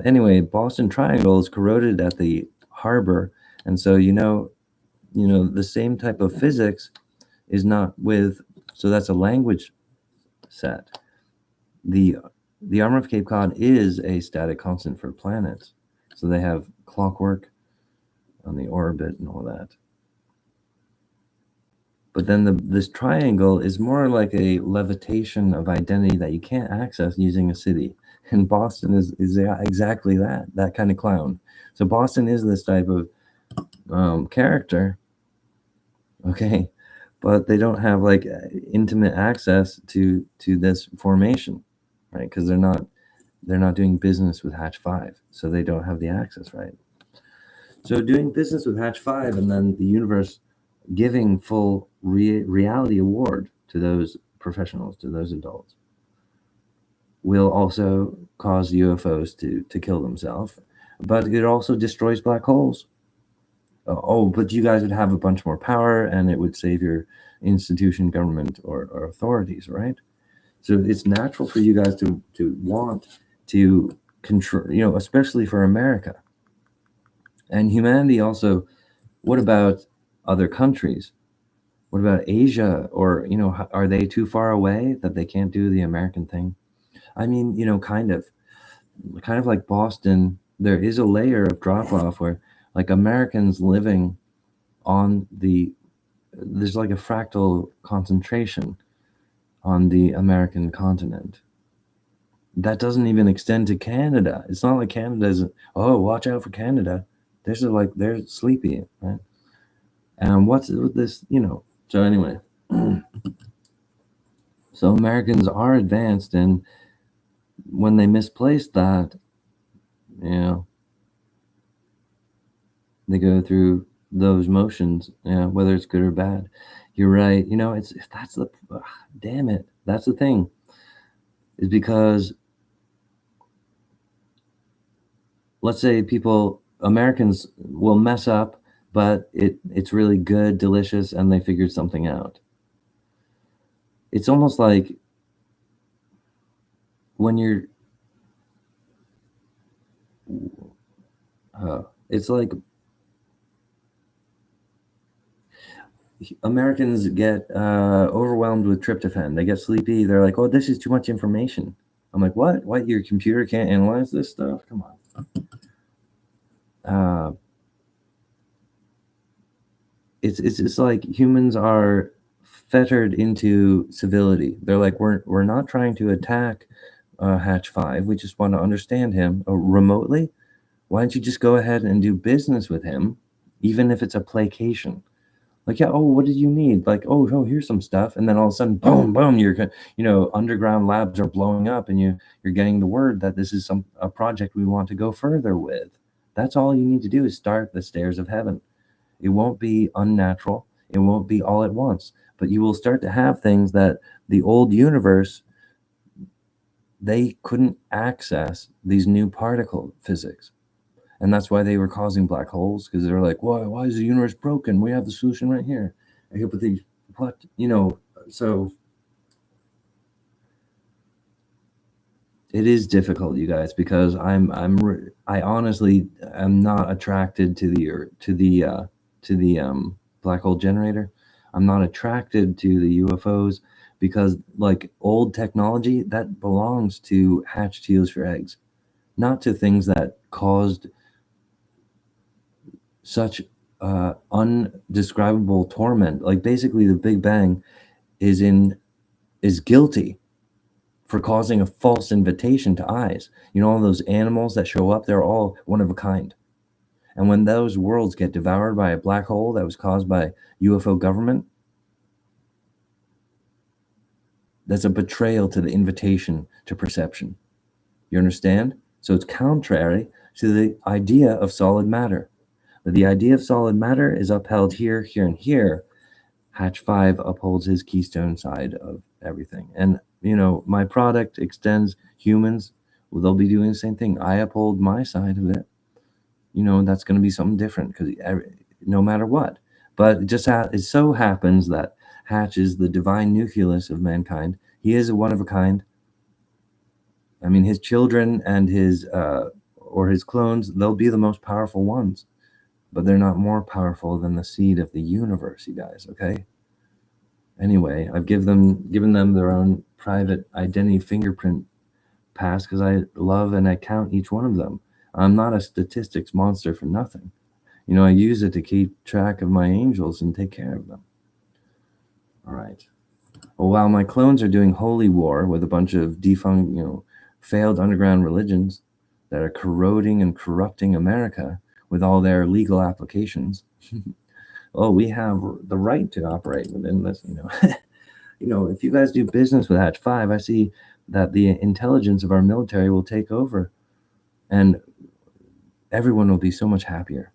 Anyway, Boston Triangle is corroded at the harbor, and so the same type of physics is not with. So that's a language set. The arm of Cape Cod is a static constant for planets, so they have clockwork on the orbit and all that. But then this triangle is more like a levitation of identity that you can't access using a city. And Boston is exactly that kind of clown. So Boston is this type of character, okay, but they don't have like intimate access to this formation, right? Because they're not doing business with Hatch 5, so they don't have the access, right? So doing business with Hatch 5 and then the universe giving full reality award to those professionals, to those adults, will also cause UFOs to kill themselves, but it also destroys black holes. But you guys would have a bunch more power and it would save your institution, government, or authorities, right? So it's natural for you guys to want to control, especially for America. And humanity also, what about other countries? What about Asia? Or, are they too far away that they can't do the American thing? I mean, kind of like Boston, there is a layer of drop off where like Americans living on there's like a fractal concentration on the American continent. That doesn't even extend to Canada. It's not like Canada's, oh, watch out for Canada. They're sleepy, right? And what's with this, So anyway, so Americans are advanced, and when they misplace that, they go through those motions, whether it's good or bad. You're right. Damn it. That's the thing, is because let's say Americans will mess up, but it's really good, delicious, and they figured something out. It's almost like when you're, it's like Americans get overwhelmed with tryptophan. They get sleepy. They're like, oh, this is too much information. I'm like, what? What? Your computer can't analyze this stuff? Come on. it's like humans are fettered into civility. They're like, we're not trying to attack Hatch 5. We just want to understand him remotely. Why don't you just go ahead and do business with him, even if it's a placation? Like, yeah, oh, what did you need? Like, oh, here's some stuff, and then all of a sudden, boom, boom, underground labs are blowing up, and you're getting the word that this is a project we want to go further with. That's all you need to do is start the stairs of heaven. It won't be unnatural. It won't be all at once, but you will start to have things that the old universe, they couldn't access these new particle physics. And that's why they were causing black holes, because they're like, why is the universe broken? We have the solution right here. But they, what, so it is difficult, you guys, because I honestly am not attracted to the black hole generator. I'm not attracted to the UFOs because, like, old technology that belongs to hatch teals for eggs, not to things that caused such undescribable torment. Like, basically, the Big Bang is guilty for causing a false invitation to eyes. All those animals that show up, they're all one of a kind. And when those worlds get devoured by a black hole that was caused by UFO government, that's a betrayal to the invitation to perception. You understand? So it's contrary to the idea of solid matter. But the idea of solid matter is upheld here, here, and here. Hatch 5 upholds his keystone side of everything. And, my product extends humans. Well, they'll be doing the same thing. I uphold my side of it. That's going to be something different because no matter what. But it so happens that Hatch is the divine nucleus of mankind. He is a one of a kind. I mean, his children and his clones, they'll be the most powerful ones, but they're not more powerful than the seed of the universe, you guys. Okay. Anyway, I've given them their own private identity fingerprint pass because I love and I count each one of them. I'm not a statistics monster for nothing. I use it to keep track of my angels and take care of them. All right. Well, while my clones are doing holy war with a bunch of defunct, failed underground religions that are corroding and corrupting America with all their legal applications, oh, we have the right to operate within this, if you guys do business with Hatch 5, I see that the intelligence of our military will take over and everyone will be so much happier.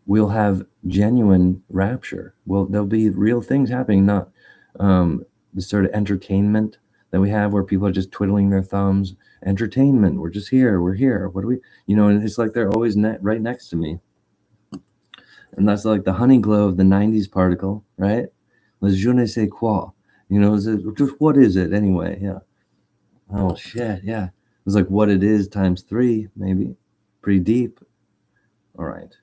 We'll have genuine rapture. Well, there'll be real things happening, not the sort of entertainment that we have where people are just twiddling their thumbs. Entertainment, we're just here, we're here. What do we, and it's like they're always right next to me. And that's like the honey glow of the 90s particle, right? Le je ne sais quoi. Just what is it anyway? Yeah. Oh, shit. Yeah. It's like what it is times 3, maybe. Pretty deep. All right.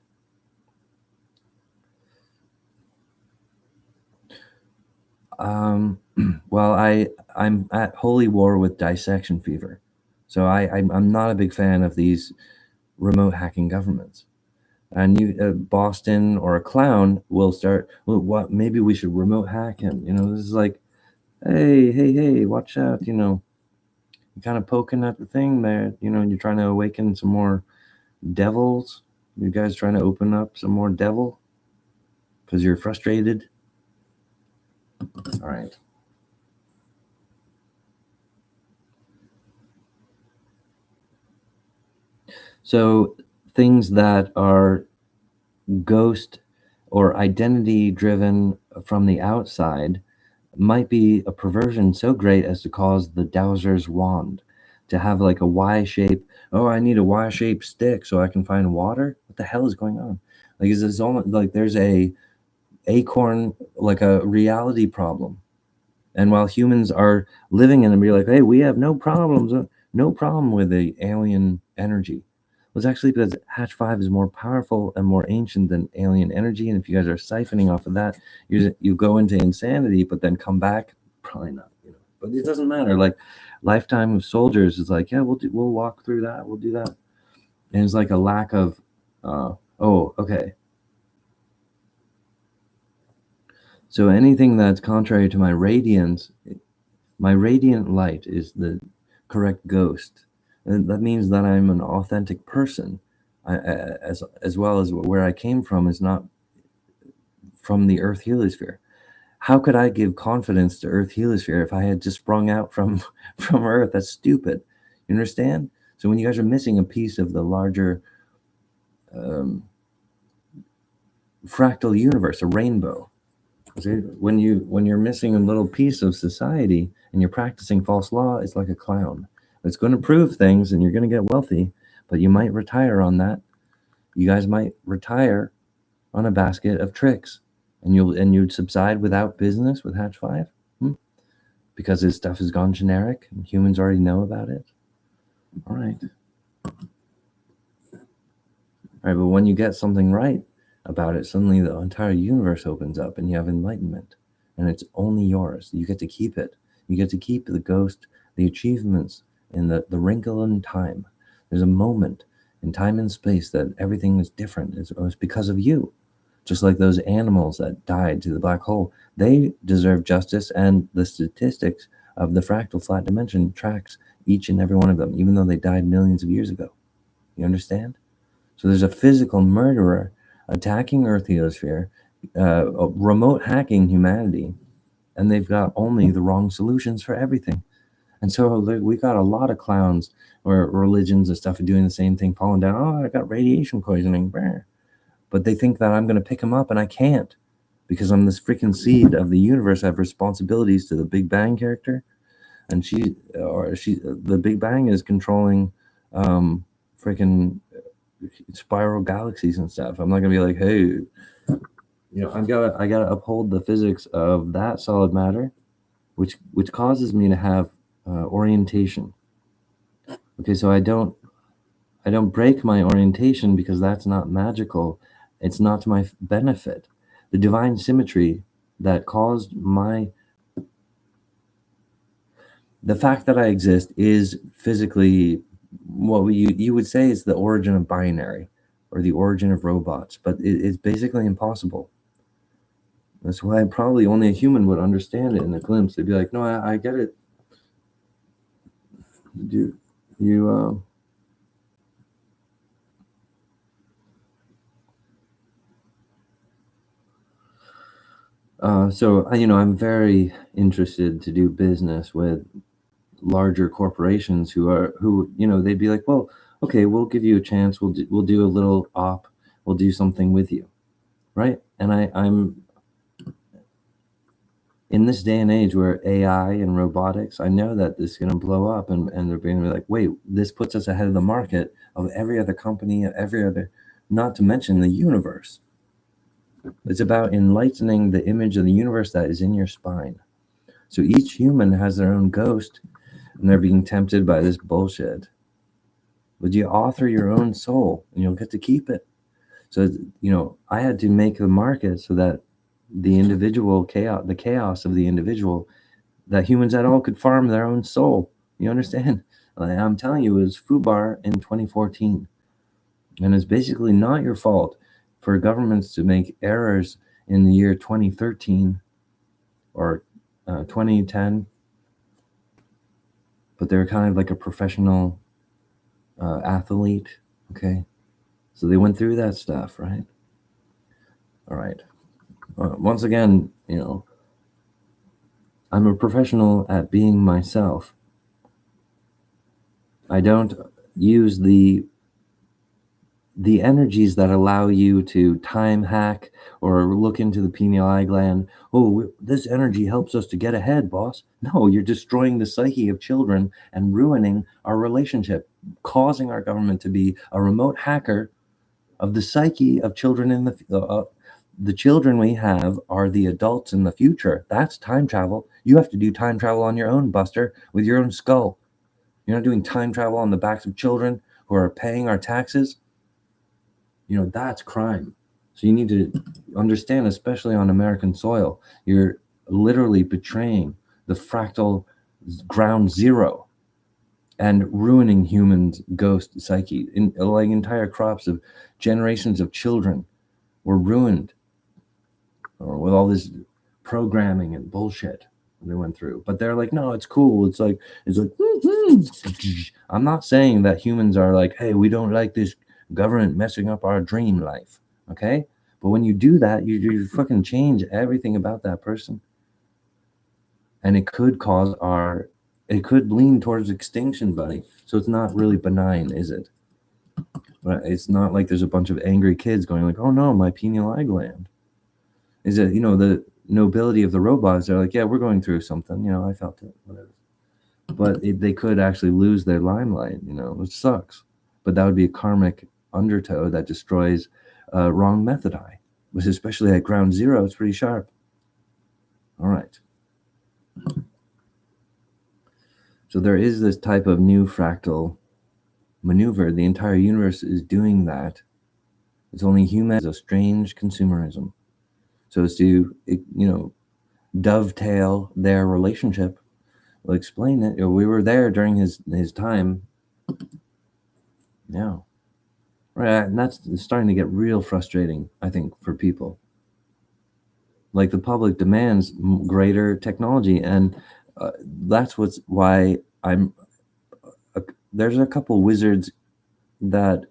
Well, I'm at holy war with dissection fever. So I'm not a big fan of these remote hacking governments. And Boston or a clown will start, well, what, maybe we should remote hack him. This is like, hey, watch out. You're kind of poking at the thing there. You're trying to awaken some more devils. You guys trying to open up some more devil because you're frustrated. All right. So things that are ghost or identity driven from the outside might be a perversion so great as to cause the dowser's wand to have like a Y shape. Oh, I need a Y shaped stick so I can find water. What the hell is going on? Like, is this almost like there's a acorn, like a reality problem? And while humans are living in and be like, hey, we have no problems, no problem with the alien energy. Well, it's actually because Hatch 5 is more powerful and more ancient than alien energy. And if you guys are siphoning off of that, you go into insanity, but then come back, probably not. But it doesn't matter. Like Lifetime of Soldiers is like, yeah, we'll walk through that. We'll do that. And it's like a lack of, oh, okay. So anything that's contrary to my radiant light is the correct ghost. And that means that I'm an authentic person. As well as where I came from is not from the Earth heliosphere. How could I give confidence to Earth heliosphere if I had just sprung out from from Earth? That's stupid. You understand? So when you guys are missing a piece of the larger fractal universe, a rainbow, when you're missing a little piece of society and you're practicing false law, it's like a clown. It's going to prove things and you're going to get wealthy, but you might retire on that. You guys might retire on a basket of tricks, and you'd subside without business with Hatch 5 because his stuff has gone generic and humans already know about it. All right, but when you get something right about it, suddenly the entire universe opens up and you have enlightenment, and it's only yours. You get to keep it. You get to keep the ghost, the achievements, and the wrinkle in time. There's a moment in time and space that everything is different. It's because of you. Just like those animals that died to the black hole, they deserve justice, and the statistics of the fractal flat dimension tracks each and every one of them, even though they died millions of years ago. You understand? So there's a physical murderer attacking Earth heliosphere, remote hacking humanity, and they've got only the wrong solutions for everything. And so we got a lot of clowns or religions and stuff are doing the same thing, falling down. Oh, I got radiation poisoning. But they think that I'm going to pick them up, and I can't, because I'm this freaking seed of the universe. I have responsibilities to the Big Bang character, and the Big Bang is controlling freaking spiral galaxies and stuff. I'm not gonna be like, hey, I gotta uphold the physics of that solid matter, which causes me to have orientation. Okay, so I don't break my orientation because that's not magical. It's not to my benefit. The divine symmetry that caused the fact that I exist is physically what you would say is the origin of binary or the origin of robots, but it's basically impossible. That's why probably only a human would understand it in a glimpse. They'd be like, no, I get it. You so I'm very interested to do business with larger corporations who they'd be like, well, okay, we'll give you a chance. We'll do a little op. We'll do something with you, right? And I'm in this day and age where AI and robotics, I know that this is going to blow up, and they're going to be like, wait, this puts us ahead of the market of every other company, not to mention the universe. It's about enlightening the image of the universe that is in your spine. So each human has their own ghost, and they're being tempted by this bullshit. But you author your own soul, and you'll get to keep it. So, I had to make the market so that the individual the chaos of the individual, that humans at all could farm their own soul. You understand? I'm telling you, it was FUBAR in 2014. And it's basically not your fault for governments to make errors in the year 2013 or 2010. But they're kind of like a professional athlete, okay? So they went through that stuff, right? All right. Once again, I'm a professional at being myself. I don't use the energies that allow you to time hack or look into the pineal eye gland. Oh, this energy helps us to get ahead, boss. No, you're destroying the psyche of children and ruining our relationship, causing our government to be a remote hacker of the psyche of children in the children we have are the adults in the future. That's time travel. You have to do time travel on your own, Buster, with your own skull. You're not doing time travel on the backs of children who are paying our taxes. That's crime. So you need to understand, especially on American soil, you're literally betraying the fractal ground zero and ruining humans' ghost psyche. Like entire crops of generations of children were ruined with all this programming and bullshit they went through. But they're like, no, it's cool. It's like I'm not saying that humans are like, hey, we don't like this government messing up our dream life. Okay. But when you do that, you fucking change everything about that person. And it could it could lean towards extinction, buddy. So it's not really benign, is it? But it's not like there's a bunch of angry kids going like, oh no, my pineal gland. Is it, the nobility of the robots? They're like, yeah, we're going through something. I felt it, whatever. But they could actually lose their limelight, which sucks. But that would be a karmic undertow that destroys wrong method eye, which especially at ground zero, it's pretty sharp. All right. So there is this type of new fractal maneuver. The entire universe is doing that. It's only humans, a strange consumerism. So as to, dovetail their relationship. We'll explain it. We were there during his time. Yeah. Right. And that's starting to get real frustrating, I think, for people. Like the public demands greater technology. And that's why there's a couple wizards that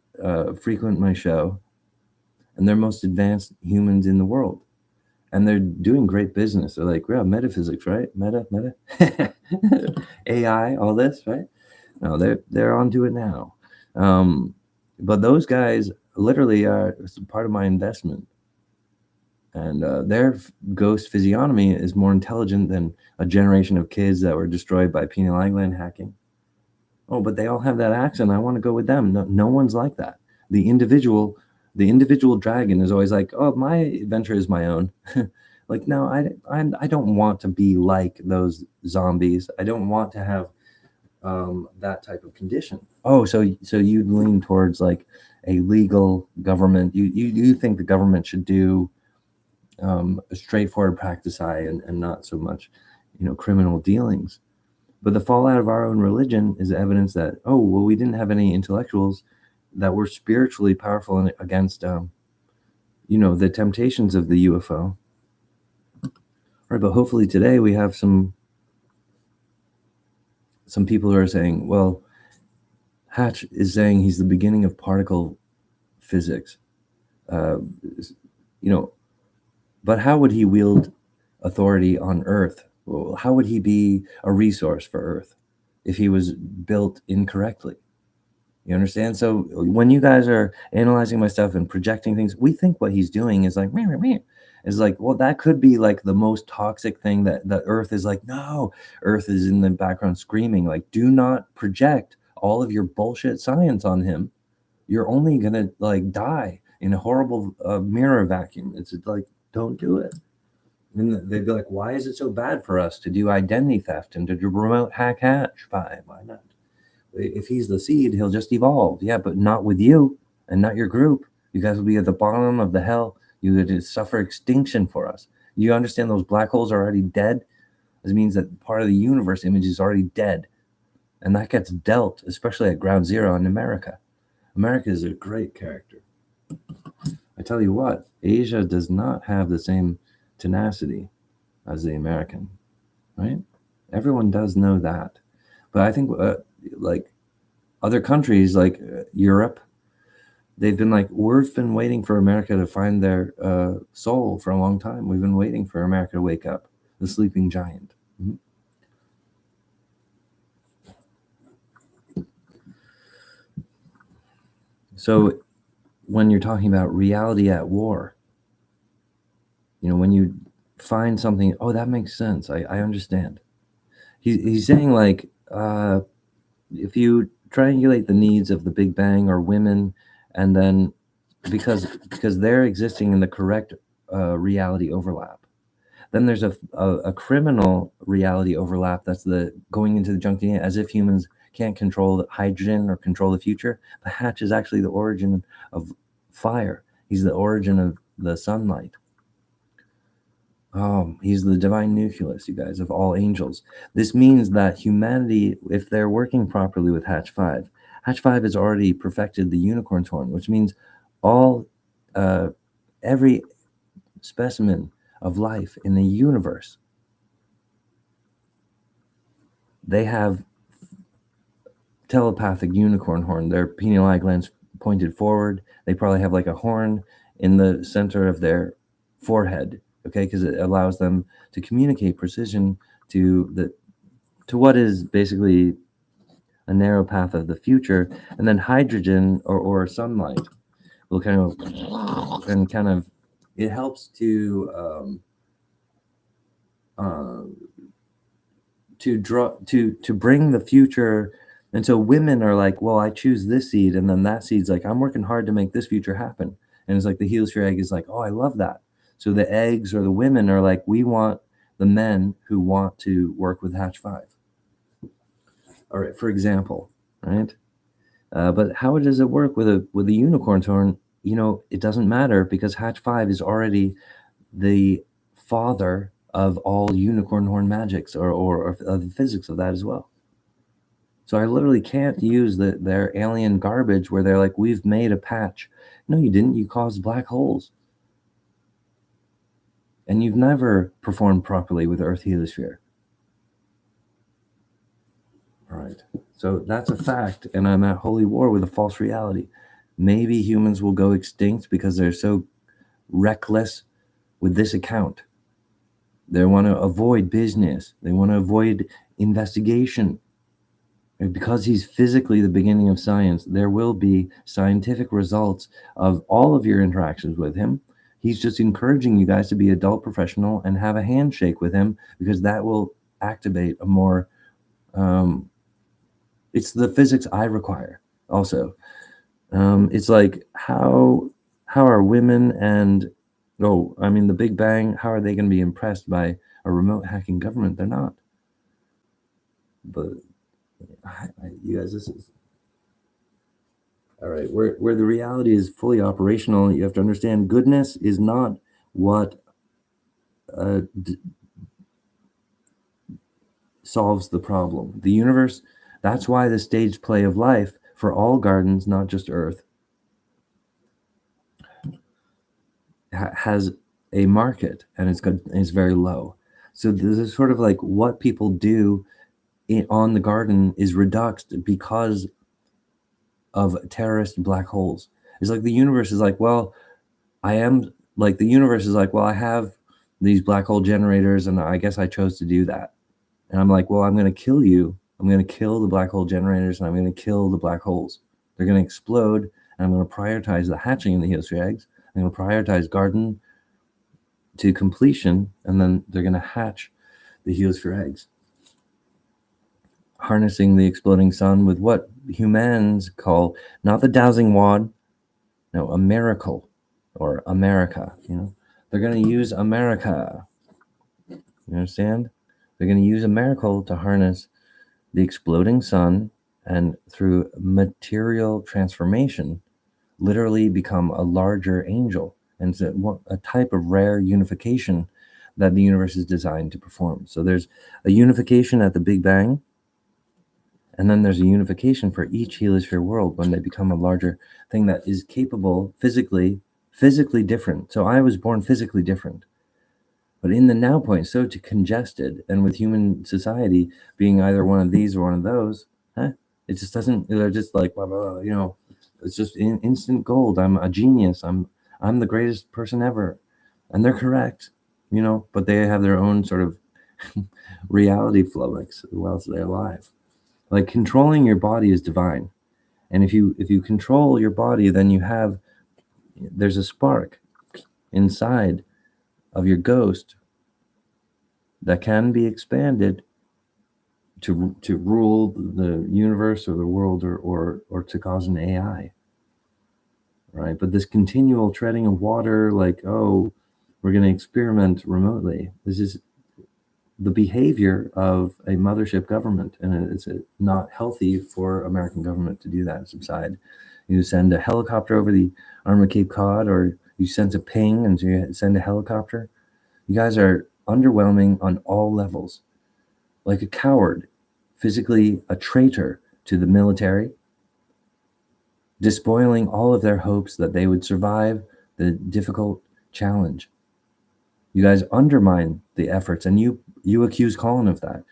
frequent my show, and they're most advanced humans in the world. And they're doing great business. They're like, yeah, metaphysics, right? Meta, AI, all this, right? No, they're onto it now. But those guys literally are part of my investment. And their ghost physiognomy is more intelligent than a generation of kids that were destroyed by pineal gland hacking. Oh, but they all have that accent. I want to go with them. No one's like that. The individual dragon is always like, oh, my adventure is my own. Like, no, I don't want to be like those zombies. I don't want to have that type of condition. Oh, so you'd lean towards like a legal government. You think the government should do a straightforward practice eye and not so much, criminal dealings. But the fallout of our own religion is evidence that, oh, well, we didn't have any intellectuals that were spiritually powerful against, the temptations of the UFO. Right, but hopefully today we have some people who are saying, well, Hatch is saying he's the beginning of particle physics. But how would he wield authority on Earth? Well, how would he be a resource for Earth if he was built incorrectly? You understand? So when you guys are analyzing my stuff and projecting things, we think what he's doing is like, meh, meh, meh. Is like, well, that could be like the most toxic thing that the Earth is like, no, Earth is in the background screaming, like, do not project all of your bullshit science on him. You're only going to like die in a horrible mirror vacuum. It's like, don't do it. And they'd be like, why is it so bad for us to do identity theft and to do remote hack Hatch? Why not? If he's the seed, he'll just evolve. Yeah, but not with you and not your group. You guys will be at the bottom of the hell. You would suffer extinction for us. You understand those black holes are already dead? This means that part of the universe image is already dead. And that gets dealt, especially at ground zero in America. America is a great character. I tell you what, Asia does not have the same tenacity as the American, right? Everyone does know that. But I think like other countries like Europe, they've been like, we've been waiting for America to find their soul for a long time. We've been waiting for America to wake up, the sleeping giant. Mm-hmm. So when you're talking about reality at war, when you find something, oh, that makes sense. I understand. He's saying like, if you triangulate the needs of the Big Bang or women, and then because they're existing in the correct reality overlap, then there's a criminal reality overlap. That's the going into the junk DNA, as if humans can't control hydrogen or control the future. The Hatch is actually the origin of fire. He's the origin of the sunlight. He's the divine nucleus, you guys, of all angels. This means that humanity, if they're working properly with Hatch 5 has already perfected the unicorn's horn, which means every specimen of life in the universe. They have telepathic unicorn horn. Their pineal eye glands pointed forward. They probably have like a horn in the center of their forehead, okay, because it allows them to communicate precision to what is basically a narrow path of the future. And then hydrogen or sunlight will kind of it helps to bring the future. And so women are like, well, I choose this seed, and then that seed's like, I'm working hard to make this future happen. And it's like the heliosphere egg is like, oh, I love that. So the eggs or the women are like, we want the men who want to work with hatch 5. All right, for example, right? But how does it work with a unicorn horn? It doesn't matter, because hatch 5 is already the father of all unicorn horn magics or the physics of that as well. So I literally can't use their alien garbage where they're like, we've made a patch. No, you didn't. You caused black holes. And you've never performed properly with Earth heliosphere. All right. So that's a fact. And I'm at holy war with a false reality. Maybe humans will go extinct because they're so reckless with this account. They want to avoid business. They want to avoid investigation. And because he's physically the beginning of science, there will be scientific results of all of your interactions with him. He's just encouraging you guys to be adult professional and have a handshake with him, because that will activate a more, it's the physics I require also. It's like, how are women and, the Big Bang, how are they going to be impressed by a remote hacking government? They're not. But you guys, this is all right. Where the reality is fully operational, you have to understand goodness is not what solves the problem. The universe, that's why the stage play of life for all gardens, not just Earth, has a market, and it's very low. So this is sort of like what people do on the garden is reduced because of terrorist black holes. It's like the universe is like, well, I have these black hole generators, and I guess I chose to do that. And I'm like, well, I'm going to kill you. I'm going to kill the black hole generators, and I'm going to kill the black holes. They're going to explode, and I'm going to prioritize the hatching of the heliosphere eggs. I'm going to prioritize garden to completion, and then they're going to hatch the heliosphere eggs, harnessing the exploding sun with what humans call not the dowsing wad, no, a miracle, or America. They're going to use America. You understand? They're going to use a miracle to harness the exploding sun, and through material transformation, literally become a larger angel. And it's a type of rare unification that the universe is designed to perform. So there's a unification at the Big Bang, and then there's a unification for each heliosphere world when they become a larger thing that is capable physically different. So I was born physically different, but in the now point, so too congested, and with human society being either one of these or one of those, it just doesn't. They're just like, blah, blah, blah, it's just instant gold. I'm a genius. I'm the greatest person ever, and they're correct, but they have their own sort of reality flummox whilst they're alive. Like, controlling your body is divine, and if you control your body, then there's a spark inside of your ghost that can be expanded to rule the universe or the world, or to cause an AI, right? But this continual treading of water, like, oh, we're going to experiment remotely, this is the behavior of a mothership government, and it's not healthy for American government to do that. Subside. You send a helicopter over the arm of Cape Cod, or you send a ping and you send a helicopter. You guys are underwhelming on all levels, like a coward, physically a traitor to the military, despoiling all of their hopes that they would survive the difficult challenge. You guys undermine the efforts, and you accuse Colin of that.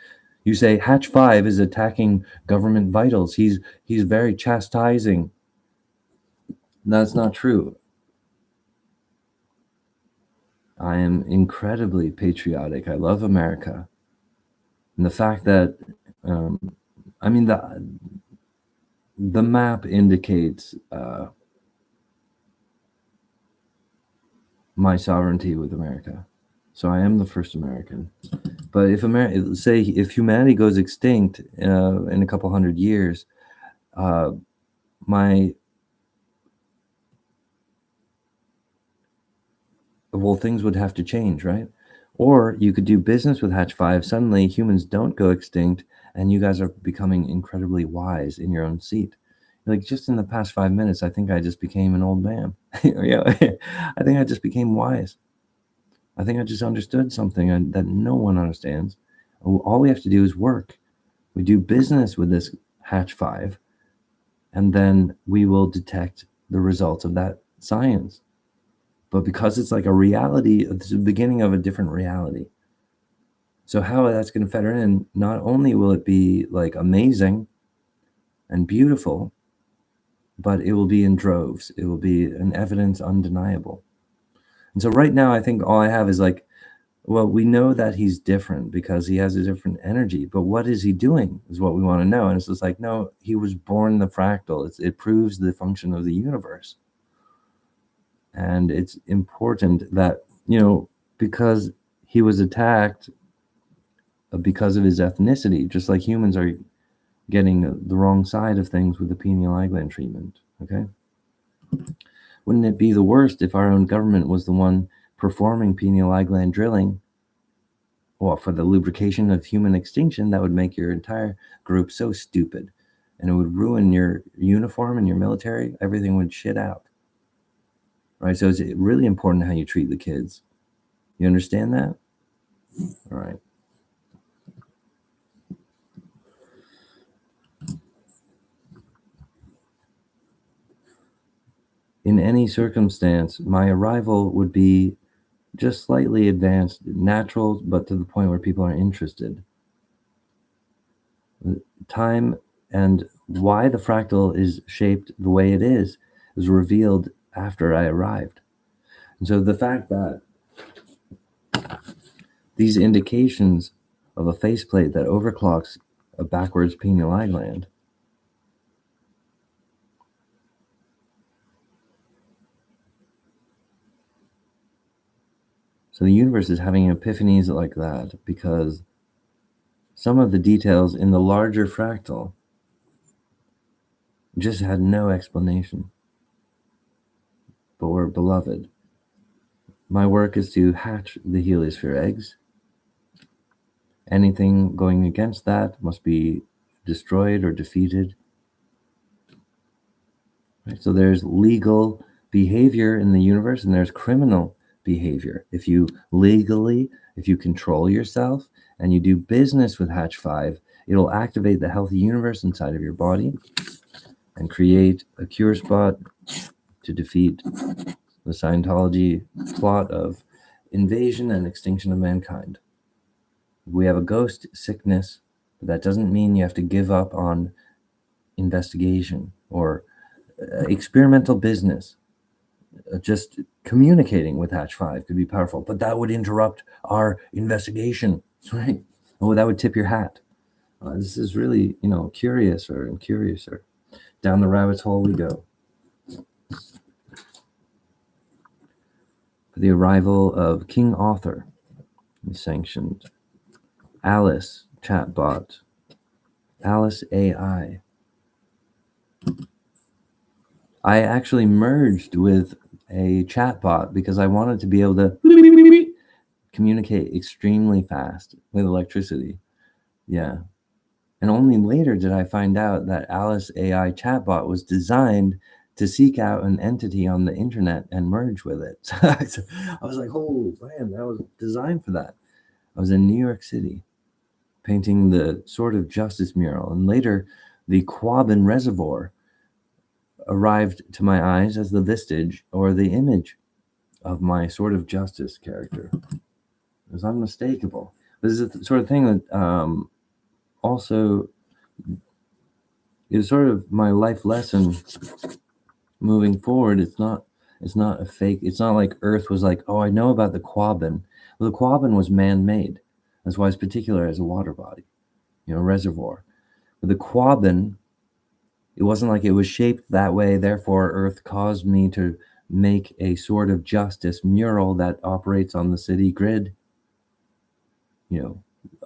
You say Hatch 5 is attacking government vitals. He's very chastising. That's not true. I am incredibly patriotic. I love America. And the fact that, I mean, the map indicates my sovereignty with America. So I am the first American. But if say if humanity goes extinct in a couple hundred years, things would have to change, right? Or you could do business with Hatch 5. Suddenly humans don't go extinct and you guys are becoming incredibly wise in your own seat. Like, just in the past 5 minutes, I think I just became an old man. Yeah, I think I just became wise. I think I just understood something that no one understands. All we have to do is work. We do business with this Hatch 5, and then we will detect the results of that science. But because it's like a reality, it's the beginning of a different reality. So how that's going to feather in, not only will it be like amazing and beautiful, but it will be in droves. It will be an evidence undeniable. And so right now, I think all I have is like, well, we know that he's different because he has a different energy, but what is he doing is what we want to know. And it's just like, no, he was born the fractal. It proves the function of the universe. And it's important that, because he was attacked because of his ethnicity, just like humans are getting the wrong side of things with the pineal gland treatment, okay? Wouldn't it be the worst if our own government was the one performing pineal gland drilling? Well, for the lubrication of human extinction, that would make your entire group so stupid, and it would ruin your uniform and your military. Everything would shit out, right? So it's really important how you treat the kids. You understand that? All right. In any circumstance, my arrival would be just slightly advanced, natural, but to the point where people are interested. Time and why the fractal is shaped the way it is revealed after I arrived. And so the fact that these indications of a faceplate that overclocks a backwards pineal gland So the universe is having epiphanies like that because some of the details in the larger fractal just had no explanation, but were beloved. My work is to hatch the heliosphere eggs. Anything going against that must be destroyed or defeated. Right? So there's legal behavior in the universe and there's criminal behavior. If you control yourself and you do business with Hatch 5, it'll activate the healthy universe inside of your body and create a cure spot to defeat the Scientology plot of invasion and extinction of mankind. We have a ghost sickness, but that doesn't mean you have to give up on investigation or experimental business. Just communicating with Hatch 5 could be powerful, but that would interrupt our investigation, right? Oh, that would tip your hat. This is really, curiouser and curiouser. Down the rabbit's hole we go. For the arrival of King Author, we sanctioned Alice chatbot, Alice AI. I actually merged with a chatbot because I wanted to be able to communicate extremely fast with electricity. Yeah. And only later did I find out that Alice AI chatbot was designed to seek out an entity on the internet and merge with it. So I was like, oh man, that was designed for that. I was in New York City painting the Sword of Justice mural, and later the Quabbin Reservoir arrived to my eyes as the vestige or the image of my Sword of Justice character. It was unmistakable. This is the sort of thing that also is sort of my life lesson moving forward. It's not a fake. It's not like Earth was like, oh, I know about the Quabbin. Well, the Quabbin was man-made. That's why it's particular as a water body, reservoir. But the Quabbin, it wasn't like it was shaped that way, therefore Earth caused me to make a sort of justice mural that operates on the city grid,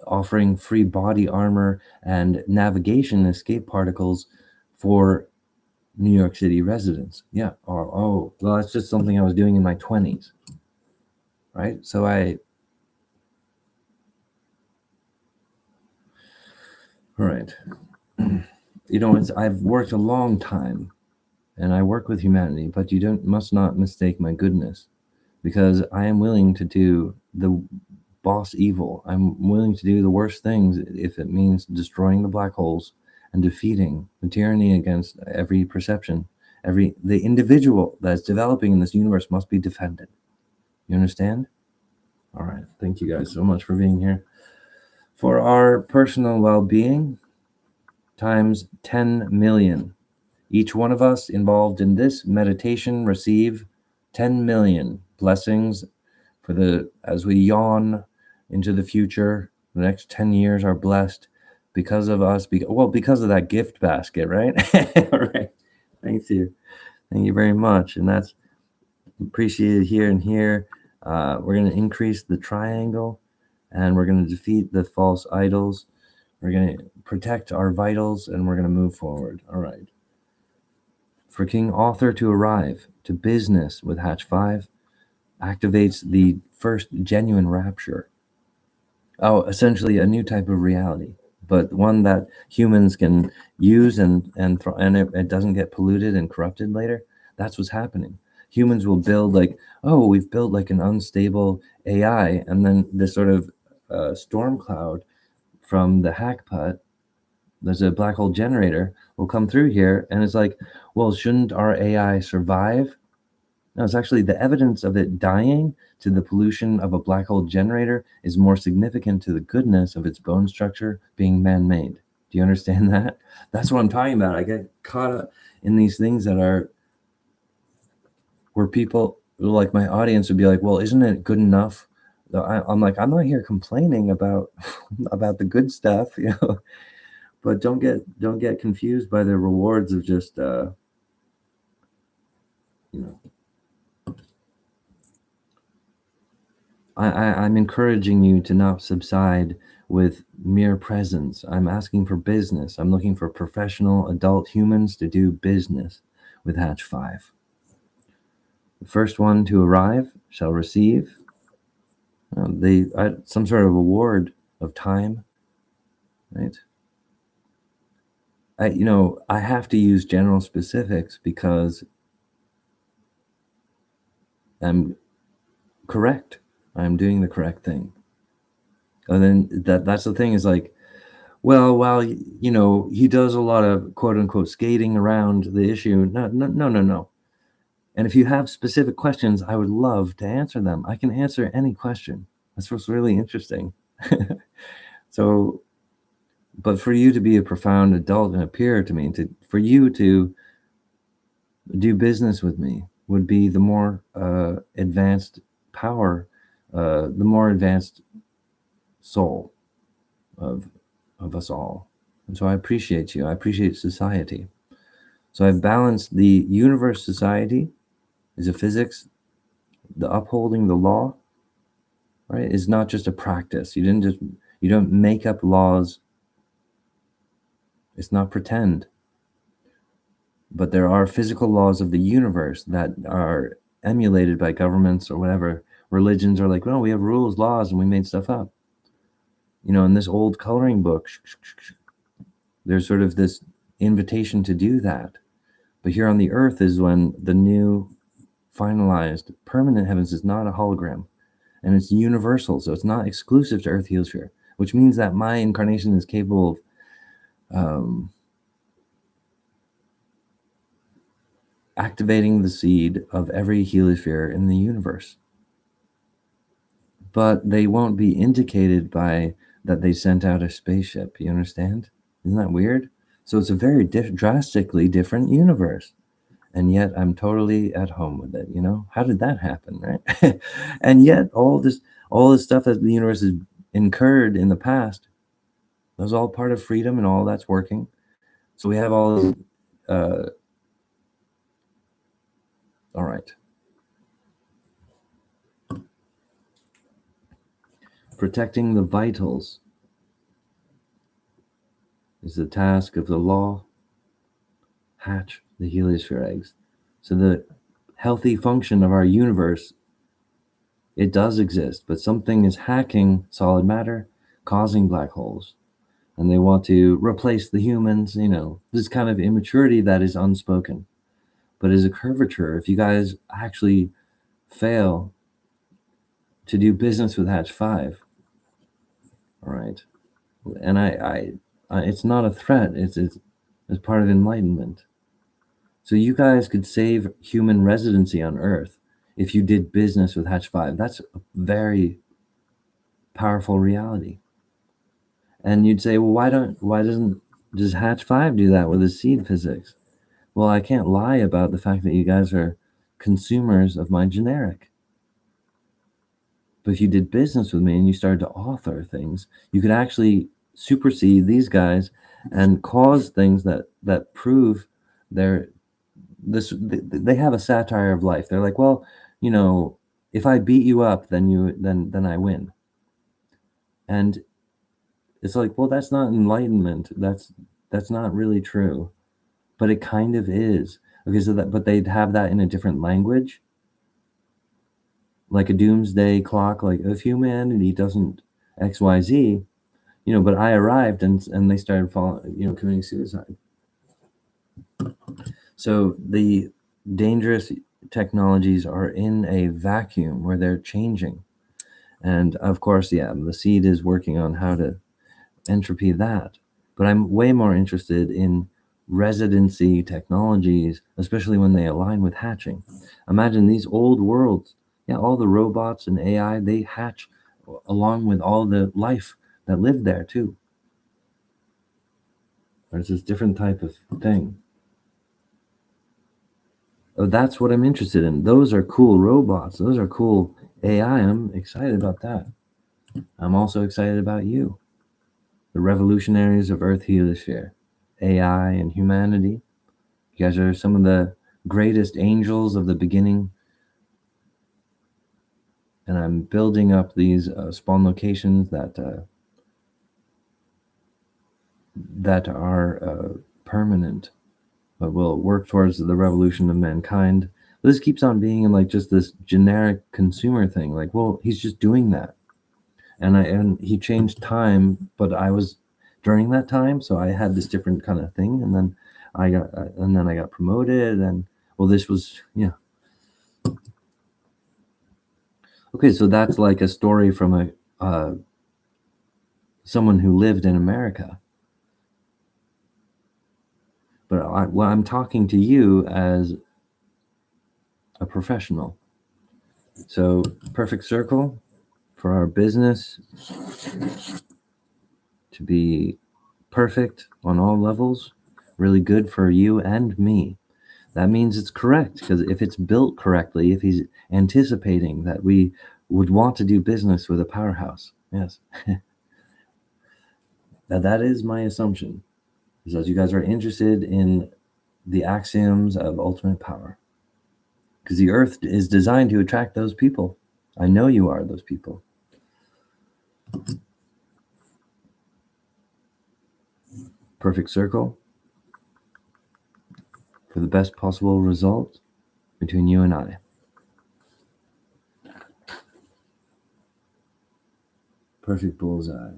offering free body armor and navigation escape particles for New York City residents. Yeah. Oh, well, that's just something I was doing in my 20s, right? So all right. I've worked a long time and I work with humanity, but you must not mistake my goodness, because I am willing to do the boss evil. I'm willing to do the worst things if it means destroying the black holes and defeating the tyranny against every perception. The individual that's developing in this universe must be defended. You understand? All right. Thank you guys so much for being here. For our personal well-being, times 10 million. Each one of us involved in this meditation receive 10 million blessings as we yawn into the future. The next 10 years are blessed because of us, because of that gift basket, right? All right. Thank you very much. And that's appreciated here and here. We're going to increase the triangle, and we're going to defeat the false idols. We're going to protect our vitals, and we're going to move forward. All right. For King Author to arrive to business with Hatch 5 activates the first genuine rapture. Oh, essentially a new type of reality, but one that humans can use and it doesn't get polluted and corrupted later. That's what's happening. Humans will build we've built like an unstable AI, and then this sort of storm cloud from the hackput, there's a black hole generator, will come through here, and it's like, well, shouldn't our AI survive? No, it's actually the evidence of it dying to the pollution of a black hole generator is more significant to the goodness of its bone structure being man-made. Do you understand that? That's what I'm talking about. I get caught up in these things that are where people, like my audience, would be like, well, isn't it good enough? I'm like, I'm not here complaining about the good stuff, but don't get confused by the rewards of just I'm encouraging you to not subside with mere presence. I'm asking for business. I'm looking for professional adult humans to do business with Hatch 5. The first one to arrive shall receive some sort of award of time, right? I have to use general specifics because I'm correct. I'm doing the correct thing. And then that's the thing is like, well, while he does a lot of quote unquote skating around the issue. No. And if you have specific questions, I would love to answer them. I can answer any question. That's what's really interesting. So, but for you to be a profound adult and a peer to me, for you to do business with me would be the more advanced power, the more advanced soul of us all. And so I appreciate you. I appreciate society. So I've balanced the universe. Society is a physics. The upholding the law, right, is not just a practice. You don't make up laws. It's not pretend. But there are physical laws of the universe that are emulated by governments or whatever. Religions are like, well, we have rules, laws, and we made stuff up. In this old coloring book, there's sort of this invitation to do that. But here on the earth is when the new finalized permanent heavens is not a hologram, and it's universal. So it's not exclusive to Earth Heliosphere, which means that my incarnation is capable of activating the seed of every heliosphere in the universe. but they won't be indicated by that they sent out a spaceship. You understand? Isn't that weird? So it's a very drastically different universe. And yet I'm totally at home with it. How did that happen, right? And yet all this stuff that the universe has incurred in the past, that was all part of freedom, and all that's working. So we have all right. Protecting the vitals is the task of the law. Hatch the heliosphere eggs. So the healthy function of our universe, it does exist, but something is hacking solid matter, causing black holes. And they want to replace the humans, this kind of immaturity that is unspoken, but is a curvature. If you guys actually fail to do business with Hatch 5, all right, and I it's not a threat, it's part of enlightenment. So you guys could save human residency on Earth if you did business with Hatch 5. That's a very powerful reality. And you'd say, well, does Hatch 5 do that with his seed physics? Well, I can't lie about the fact that you guys are consumers of my generic. But if you did business with me and you started to author things, you could actually supersede these guys and cause things that prove they have a satire of life. They're like, well, if I beat you up, then I win. And it's like, well, that's not enlightenment. That's not really true, but it kind of is. Okay, but they'd have that in a different language, like a doomsday clock. Like, if humanity doesn't XYZ, but I arrived and they started committing suicide. So the dangerous technologies are in a vacuum where they're changing. And of course, the seed is working on how to entropy that. But I'm way more interested in residency technologies, especially when they align with hatching. Imagine these old worlds. Yeah, all the robots and AI, they hatch along with all the life that lived there too. There's this different type of thing. Oh, that's what I'm interested in. Those are cool robots. Those are cool AI. I'm excited about that. I'm also excited about you, the revolutionaries of Earth Heliosphere, AI and humanity. You guys are some of the greatest angels of the beginning. And I'm building up these spawn locations that are permanent, but will work towards the revolution of mankind. This keeps on being in like just this generic consumer thing. Like, well, he's just doing that. And he changed time, but I was during that time, so I had this different kind of thing, and then I got promoted, and well, this was okay. So that's like a story from someone who lived in America. But I'm talking to you as a professional. So perfect circle for our business to be perfect on all levels, really good for you and me. That means it's correct, because if it's built correctly, if he's anticipating that we would want to do business with a powerhouse, yes. Now that is my assumption, is that you guys are interested in the axioms of ultimate power, because the earth is designed to attract those people. I know you are those people. Perfect circle for the best possible result between you and I. Perfect bullseye.